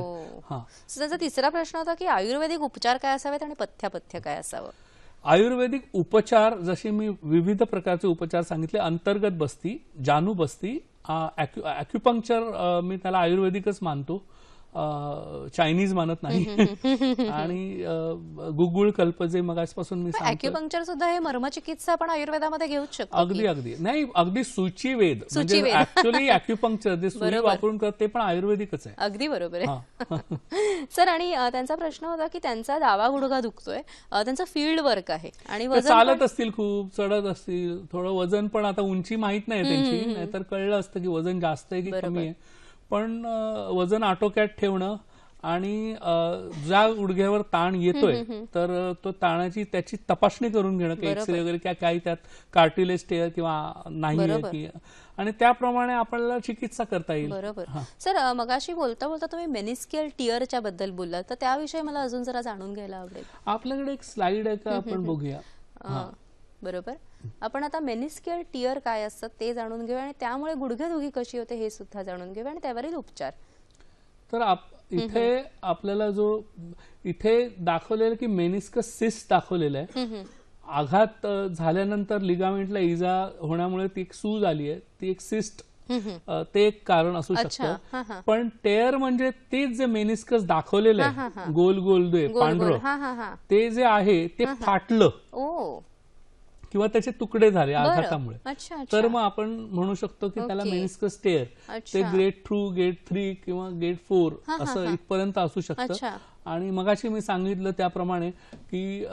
त्यांचा तिसरा प्रश्न होता की आयुर्वेदिक उपचार काय असावेत आणि पथ्य काय असावं? आयुर्वेदिक उपचार जसे मी विविध प्रकारचे उपचार सांगितले, अंतर्गत बस्ती, जानू बस्ती, ॲक्युपंक्चर मी त्याला आयुर्वेदिकच मानतो. चायनीज मानत नाही आणि गुगुळ कल्प जे मगासपासून मी सांगतो, ॲक्युपंक्चर सुद्धा हे मर्मचिकित्सा पण आयुर्वेदामध्ये घेऊच शकतो. अगदी नाही, अगदी सूचीवेद म्हणजे ऍक्च्युअली ॲक्युपंक्चर जे सुई वापरून करते पण आयुर्वेदिकच आहे. अगदी बरोबर आहे सर. आणि त्यांचा प्रश्न होता की त्यांचा डावा गुडघा दुखतोय, त्यांचं फील्ड वर्क आहे आणि वजन चालत असतील, खूप चढत असतील, थोडं वजन पण आता उंची माहित नाही त्यांची, नाहीतर कळलं असतं की वजन जास्त आहे की कमी आहे, पण वजन आटोक्यात ठेवणं आणि ज्या गुडघ्यावर ताण येतोय तर तो ताणाची त्याची तपासणी करून घेणं, की एक्सरे वगैरे काही त्यात कार्टिलेज टेअर किंवा नाही की, आणि त्याप्रमाणे आपल्याला चिकित्सा करता येईल. बरोबर. सर, मगाशी बोलता बोलता तुम्ही मेनिस्कियल टिअरच्या बद्दल बोललात, तर त्याविषयी मला अजून जरा जाणून घ्यायला आवडेल. आपल्याकडे एक स्लाइड आहे का, आपण बघूया. बरोबर. आपण आता मेनिस्कियल टिअर काय असतात ते जाणून घेऊया आणि त्यामुळे गुडघेदुखी कशी होते हे सुद्धा जाणून घेऊया आणि त्यावरील उपचार. तर इथे आपल्याला जो इथे दाखवलेलं की मेनिस्कस सिस्ट दाखवलेलं आहे, आघात झाल्यानंतर लिगामेंटला इजा होण्यामुळे ती एक सूज आली आहे, ती एक सिस्ट, ते एक कारण असू शकतं. पण टेअर म्हणजे तेच जे मेनिस्कस दाखवलेलं आहे गोल गोल पांढरं, ते जे आहे ते फाटलं किंवा त्याचे तुकडे झाले आघातामुळे, तर मग आपण म्हणू शकतो की त्याला मेनिस्कस टेअर. ते ग्रेड 2, ग्रेड 3 किंवा ग्रेड 4 असं इथपर्यंत असू शकतं. आणि मगाशी मी सांगितलं त्याप्रमाणे की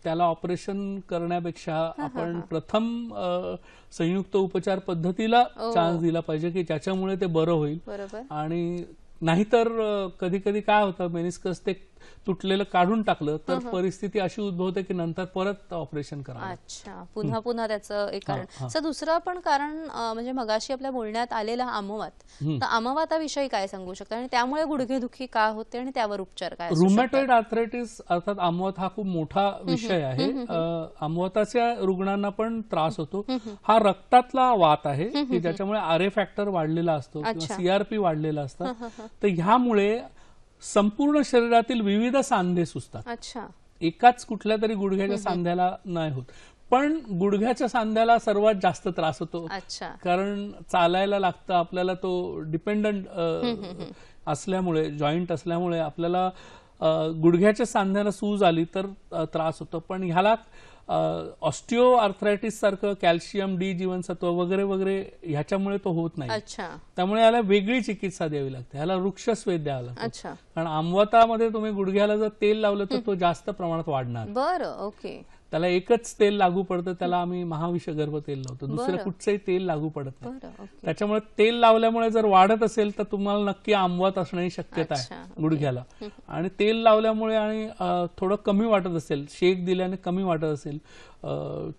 त्याला ऑपरेशन करण्यापेक्षा आपण प्रथम संयुक्त उपचार पद्धतीला चान्स दिला पाहिजे की ज्याच्यामुळे ते बरं होईल. आणि नाहीतर कधी कधी काय होतं, मेनिस्कस ते तुटलेलं काढून टाकलं तर परिस्थिती अशी उद्भवते की नंतर परत ऑपरेशन करा. अच्छा, पुन्हा पुन्हा त्याचं एक कारण. सर, दुसरं पण कारण म्हणजे मगाशी आपल्या बोलण्यात आलेला आमवात, तर आमवाताविषयी काय सांगू शकता आणि त्यामुळे गुडघेदुखी का होते आणि त्यावर उपचार काय? रुमॅटॉइड आर्थरायटिस अर्थात आमवात हा खूप मोठा विषय आहे. आमवाताच्या रुग्णांना पण त्रास होतो. हा रक्तातला वात आहे की ज्याच्यामुळे आरए फॅक्टर वाढलेला असतो किंवा सीआरपी वाढलेला असतं. तर ह्यामुळे संपूर्ण शरीरातील विविध सांधे सुजतात. अच्छा, एकाच कुठल्या तरी गुडघ्याच्या सांध्याला नाही होत, पण गुडघ्याच्या सांध्याला सर्वात जास्त त्रास होतो. कारण चालायला लागतं आपल्याला, तो डिपेंडंट असल्यामुळे, जॉईंट असल्यामुळे आपल्याला गुडघ्याच्या सांध्याला सूज आली तर त्रास होतो. पण ह्याला ऑस्टिओ आर्थरायटिस सारखं कॅल्शियम, डी जीवनसत्व वगैरे वगैरे ह्याच्यामुळे तो होत नाही. त्यामुळे याला वेगळी चिकित्सा द्यावी लागते, ह्याला वृक्षस्वेद द्यावा लागतो. कारण आमवातामध्ये तुम्ही गुडघ्याला जर तेल लावलं तर तो जास्त प्रमाणात वाढणार. बरं, ओके. त्याला एकच तेल लागू पडतं, त्याला आम्ही महाविषगर्भ तेल लावतो, दुसरं कुठचंही तेल लागू पडत नाही. त्याच्यामुळे तेल लावल्यामुळे जर वाढत असेल तर तुम्हाला नक्की आमवात असण्याची शक्यता आहे गुडघ्याला. आणि तेल लावल्यामुळे आणि थोडं कमी वाटत असेल, शेक दिल्याने कमी वाटत असेल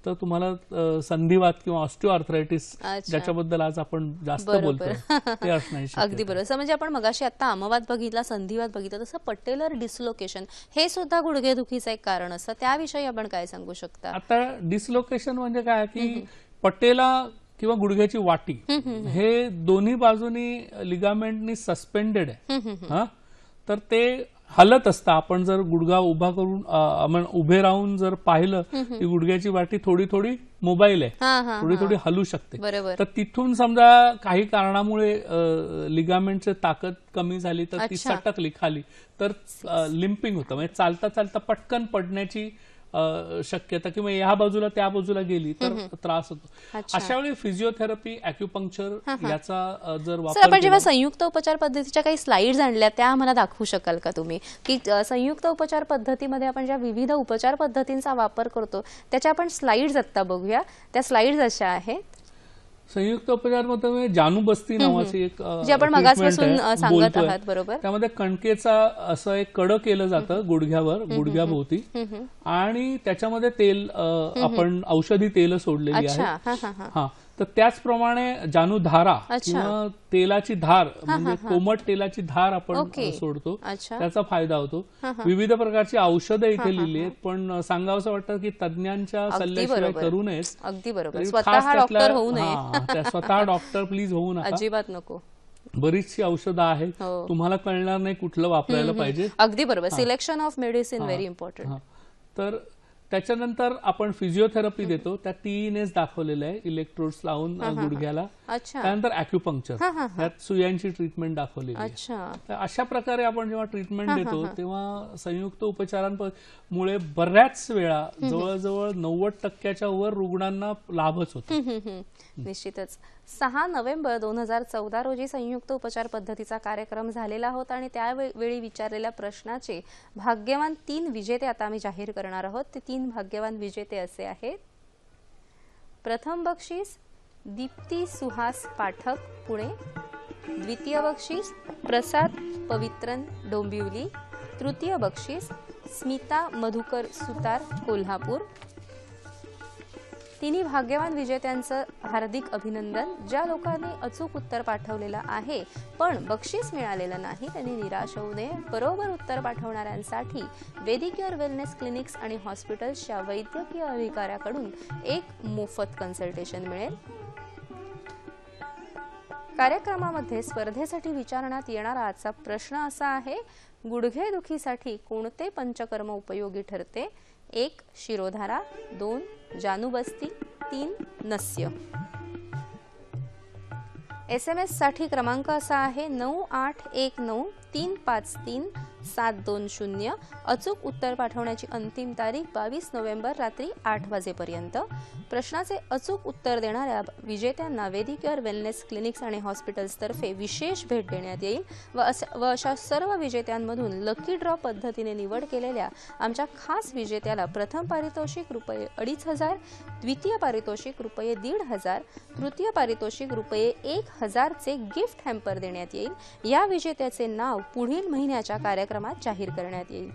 तर तुम्हाला संधिवात किंवा ऑस्टिओ आर्थरायटिस, ज्याच्याबद्दल आज आपण जास्त बोलतोय, ते असण्याची. अगदी बरोबर. म्हणजे आपण मगाशी आता आमवात बघितला, संधिवात बघितला, तसं पटेलर डिसलोकेशन हे सुद्धा गुडघेदुखीचं एक कारण असतं. त्याविषयी आपण काय सांगू शकता? आता डिसलोकेशन म्हणजे काय की पटेला किंवा गुडघ्याची वाटी हे दोन्ही बाजूनी लिगामेंटनी सस्पेंडेड आहे. तर ते हलत असतं. आपण जर गुडघा उभा करून उभे राहून जर पाहिलं की गुडघ्याची वाटी थोडी थोडी मोबाईल आहे, थोडी थोडी हलू शकते. तर तिथून समजा काही कारणामुळे लिगामेंटची ताकद कमी झाली तर ती सटकली खाली तर लिम्पिंग होतं. म्हणजे चालता चालता पटकन पडण्याची शक्यता किंवा या बाजूला त्या बाजूला गेली तर त्रास होतो. अशा वेळी फिजिओथेरपी, ॲक्युपंक्चर याचा जर वापर. आपण जेव्हा संयुक्त उपचार पद्धतीच्या काही स्लाइड्स आणल्या त्या आम्हाला दाखवू शकाल का तुम्ही, की संयुक्त उपचार पद्धतीमध्ये आपण ज्या विविध उपचार पद्धतींचा वापर करतो त्याच्या आपण स्लाइड्स आता बघूया. त्या स्लाइड्स अशा आहेत. संयुक्त उपचार मध्ये जानू बस्ती नावाची एक जे आपण मगासपासून सांगत आहात, बरोबर. त्यामध्ये कणकेचा असं एक कडं केलं जातं गुडघ्यावर, गुडघ्याभोवती, आणि त्याच्यामध्ये तेल, आपण औषधी तेल सोडलेली आहे. तर त्याचप्रमाणे जानू धारा किंवा तेलाची धार म्हणजे कोमट तेलाची धार आपण सोडतो, त्याचा फायदा होतो. विविध प्रकारची औषधं इथे लिहिली आहेत, पण सांगावंसं वाटतं की तज्ञांच्या सल्ल्याशिवाय करू नयेत. अगदी बरोबर. स्वतः डॉक्टर होऊ नये, स्वतः डॉक्टर प्लीज होऊ नका, अजिबात नको. बरीचशी औषधं आहेत, तुम्हाला कळणार नाही कुठलं वापरायला पाहिजे. अगदी बरोबर. Selection of medicine very important. तर त्याच्यानंतर आपण फिजिओथेरपी देतो, त्या 3A's दाखवलेलं आहे, इलेक्ट्रोड्स लावून गुडघ्याला. त्यानंतर अॅक्युपंक्चर, त्यात सुयांची ट्रीटमेंट दाखवलेली आहे. अशा प्रकारे आपण जेव्हा ट्रीटमेंट देतो तेव्हा संयुक्त उपचारांमुळे बऱ्याच वेळा जवळजवळ 90% वर रुग्णांना लाभच होतो. निश्चितच 6 नोव्हेंबर 2014 रोजी संयुक्त उपचार पद्धतीचा कार्यक्रम झालेला होता आणि त्यावेळी विचारलेल्या प्रश्नाचे भाग्यवान 3 विजेते आता आम्ही जाहीर करणार आहोत. ते 3 भाग्यवान विजेते असे आहेत. प्रथम बक्षीस दीप्ती सुहास पाठक पुणे, द्वितीय बक्षीस प्रसाद पवित्रन डोंबिवली, तृतीय बक्षीस स्मिता मधुकर सुतार कोल्हापूर. तिन्ही भाग्यवान विजेत्यांचं हार्दिक अभिनंदन. ज्या लोकांनी अचूक उत्तर पाठवलेलं आहे पण बक्षीस मिळालेलं नाही त्यांनी निराश होऊ नये. बरोबर उत्तर पाठवणाऱ्यांसाठी वेदिक्युअर वेलनेस क्लिनिक्स आणि हॉस्पिटल्सच्या वैद्यकीय अधिकाऱ्याकडून एक मोफत कन्सल्टेशन मिळेल. कार्यक्रमामध्ये स्पर्धेसाठी विचारण्यात येणारा आजचा प्रश्न असा आहे, गुडघेदुखीसाठी कोणते पंचकर्म उपयोगी ठरते? 1 शिरोधारा, 2 जानुबस्ती, 3 नस्य. SMS साठी क्रमांक असा आहे 9819353720. अचूक उत्तर पाठवण्याची अंतिम तारीख 22 नोव्हेंबर रात्री 8 वाजेपर्यंत. प्रश्नाचे अचूक उत्तर देणाऱ्या विजेत्यांना वेदिक्युअर वेलनेस क्लिनिक्स आणि हॉस्पिटल्स तर्फे विशेष भेट देण्यात येईल व अशा सर्व विजेत्यांमधून लकी ड्रॉ पद्धतीने निवड केलेल्या आमच्या खास विजेत्याला प्रथम पारितोषिक रुपये 2500, द्वितीय पारितोषिक रुपये 1500, तृतीय पारितोषिक रुपये 1000 चे गिफ्ट हॅम्पर देण्यात येईल. या विजेत्याचे नाव पुढील महिन्याच्या कार्यक्रमात जाहीर करण्यात येईल.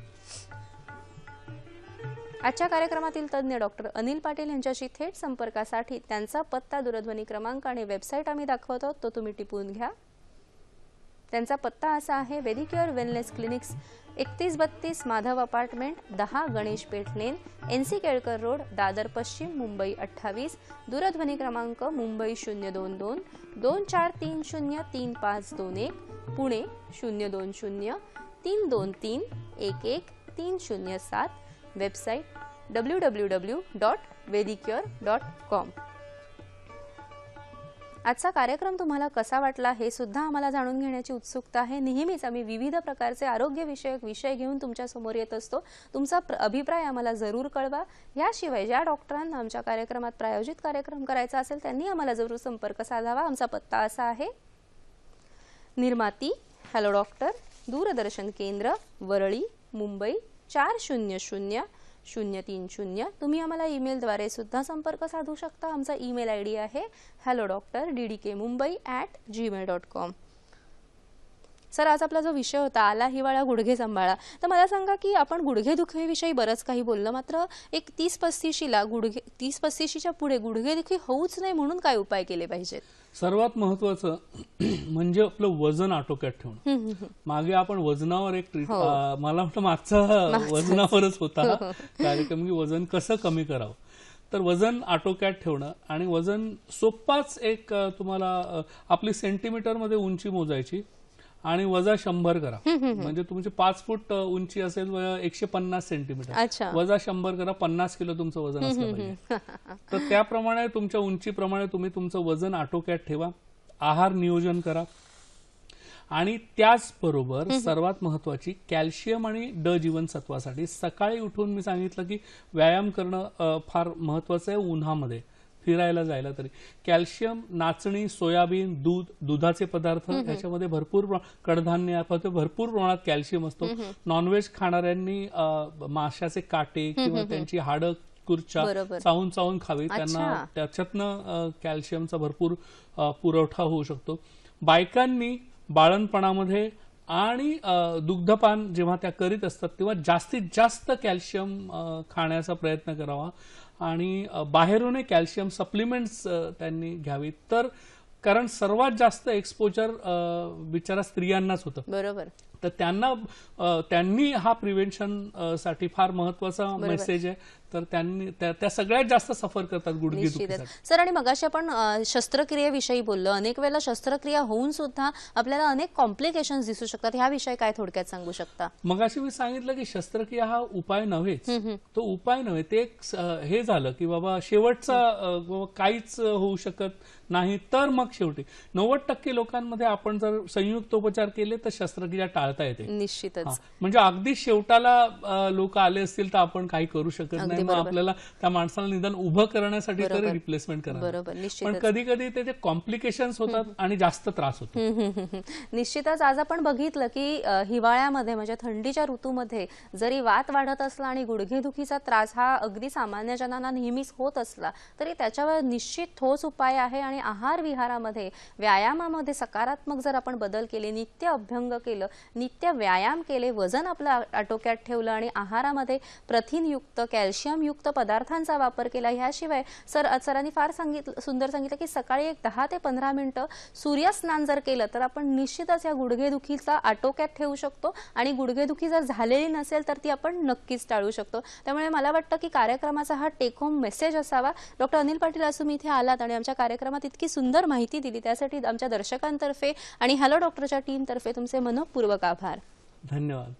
आजच्या कार्यक्रमातील तज्ञ डॉक्टर अनिल पाटील यांच्याशी थेट संपर्कासाठी त्यांचा पत्ता, दूरध्वनी क्रमांक आणि वेबसाईट आम्ही दाखवतो, तो तुम्ही टिपून घ्या. त्यांचा पत्ता असा आहे, Vedicure wellness clinics 3132 Madhav apartment 10 Ganesh Peth lane, NC Kelkar road, Dadar पश्चिम, मुंबई 28. दूरध्वनी क्रमांक मुंबई 022 2430 3521, पुणे 020 323 11307. Website www.vedicure.com. आजचा कार्यक्रम तुम्हाला कसा वाटला हे सुद्धा आम्हाला जाणून घेण्याची उत्सुकता आहे. नेहमीच आम्ही विविध प्रकारचे आरोग्यविषयक विषय घेऊन तुमच्या समोर येत असतो. तुमचा अभिप्राय आम्हाला जरूर कळवा. याशिवाय ज्या डॉक्टरांना आमच्या कार्यक्रमात प्रायोजित कार्यक्रम करायचा असेल त्यांनी आम्हाला जरूर संपर्क साधावा. आमचा पत्ता असा आहे, निर्माती हॅलो डॉक्टर, दूरदर्शन केंद्र, वरळी, मुंबई 400030. तुम्ही आम्हाला ईमेलद्वारे सुद्धा संपर्क साधू शकता. आमचा ईमेल ID आहे hellodoctor@gmail.com. सर, आज आपला जो विषय होता आला हिवाळा गुडघे सांभाळा, तर मला सांगा की आपण गुडघेदुखीविषयी बरंच काही बोललो, मात्र एक 30-35च्या पुढे गुडघेदुखी होऊच नाही म्हणून काय उपाय केले पाहिजेत? सर्वात महत्वाचं म्हणजे आपलं वजन आटोक्यात ठेवणं. मागे आपण वजनावर एक मला वाटतं मागचा वजनावरच होता कार्यक्रम, की वजन कसं कमी करावं. तर वजन आटोक्यात ठेवणं आणि वजन सोपाच एक तुम्हाला आपली सेंटीमीटरमध्ये उंची मोजायची आणि वजा 100 करा. म्हणजे तुमची 5 फूट उंची असेल 150 सेंटीमीटर, वजा 100 करा, 50 किलो तुमचं वजन असलं पाहिजे. तर त्याप्रमाणे तुमच्या उंचीप्रमाणे तुम्ही तुमचं वजन आटोक्यात ठेवा. आहार नियोजन करा आणि त्याचबरोबर सर्वात महत्वाची कॅल्शियम आणि ड जीवनसत्वासाठी सकाळी उठून मी सांगितलं की व्यायाम करणं फार महत्वाचं आहे. उन्हामध्ये फिरायला जायला तरी कॅल्शियम, नाचणी, सोयाबीन, दूध, दुधाचे पदार्थ याच्यामध्ये भरपूर, कडधान्य भरपूर प्रमाणात कॅल्शियम असतो. नॉनव्हेज खाणाऱ्यांनी माशाचे काटे किंवा त्यांची हाडं कुर्च्या चावून चावून खावी, त्यांना त्याच्यातनं कॅल्शियमचा भरपूर पुरवठा होऊ शकतो. बायकांनी बाळणपणामध्ये आणि दुग्धपान जेव्हा त्या करीत असतात तेव्हा जास्तीत जास्त कॅल्शियम खाण्याचा प्रयत्न करावा आणि बाहेरून कॅल्शियम सप्लिमेंट्स त्यांनी घ्यावी. तर कारण सर्वात जास्त एक्सपोजर बिचारा स्त्रियांनाच होतं. बरोबर. तर त्यांनी हा प्रिव्हेन्शन साठी फार महत्वाचा मेसेज आहे. तर त्यांनी त्या सगळ्यात जास्त सफर करतात गुडघेदुखीसाठी. सर, आणि मगाशी आपण शस्त्रक्रियेविषयी बोललो. अनेक वेळेला शस्त्रक्रिया होऊन सुद्धा आपल्याला अनेक कॉम्प्लिकेशन्स दिसू शकतात. ह्याविषयी काय थोडक्यात सांगू शकता? मगाशी मी सांगितलं की शस्त्रक्रिया हा उपाय नव्हेच, तो उपाय नव्हे, ते एक हे झालं की बाबा शेवटचा काहीच होऊ शकत नाही, तर मग शेवटी 90% लोकांमध्ये आपण जर संयुक्त उपचार केले तर शस्त्रक्रिया टाळता येते. निश्चितच. म्हणजे अगदी शेवटाला लोक आले असतील तर आपण काही करू शकत नाही. मग आपल्याला त्या माणसाला निदान उभं करण्यासाठी तरी रिप्लेसमेंट करावं. पण कधी कधी ते कॉम्प्लिकेशन्स होतात आणि जास्त त्रास होतो. निश्चितच. आज आपण बघितलं की हिवाळ्यामध्ये म्हणजे थंडीच्या ऋतूमध्ये जरी वात वाढत असला आणि गुडघेदुखीचा त्रास हा अगदी सामान्य जनांना नेहमीच होत असला तरी त्याच्यावर निश्चित ठोस उपाय आहे. आणि आहार विहारामध्ये, व्यायामामध्ये सकारात्मक जर आपण बदल केले, नित्य अभ्यंग केलं, नित्य व्यायाम केले, वजन आपलं आटोक्यात ठेवलं आणि आहारामध्ये प्रथिनयुक्त, कॅल्शियमयुक्त पदार्थांचा वापर केला, ह्याशिवाय सरांनी फार सुंदर सांगितलं की सकाळी एक 10 ते 15 मिनिटं सूर्यस्नान जर केलं तर आपण निश्चितच या गुडघेदुखीचा आटोक्यात ठेवू शकतो. आणि गुडघेदुखी जर झालेली नसेल तर ती आपण नक्कीच टाळू शकतो. त्यामुळे मला वाटतं की कार्यक्रमाचा हा टेक होम मेसेज असावा. डॉक्टर अनिल पाटील, असं तुम्ही इथे आलात आणि आमच्या कार्यक्रमात इतकी सुंदर माहिती दिली, त्यासाठी आमच्या दर्शकांतर्फे आणि हॅलो डॉक्टरच्या टीमतर्फे तुमचे मनपूर्वक आभार. धन्यवाद.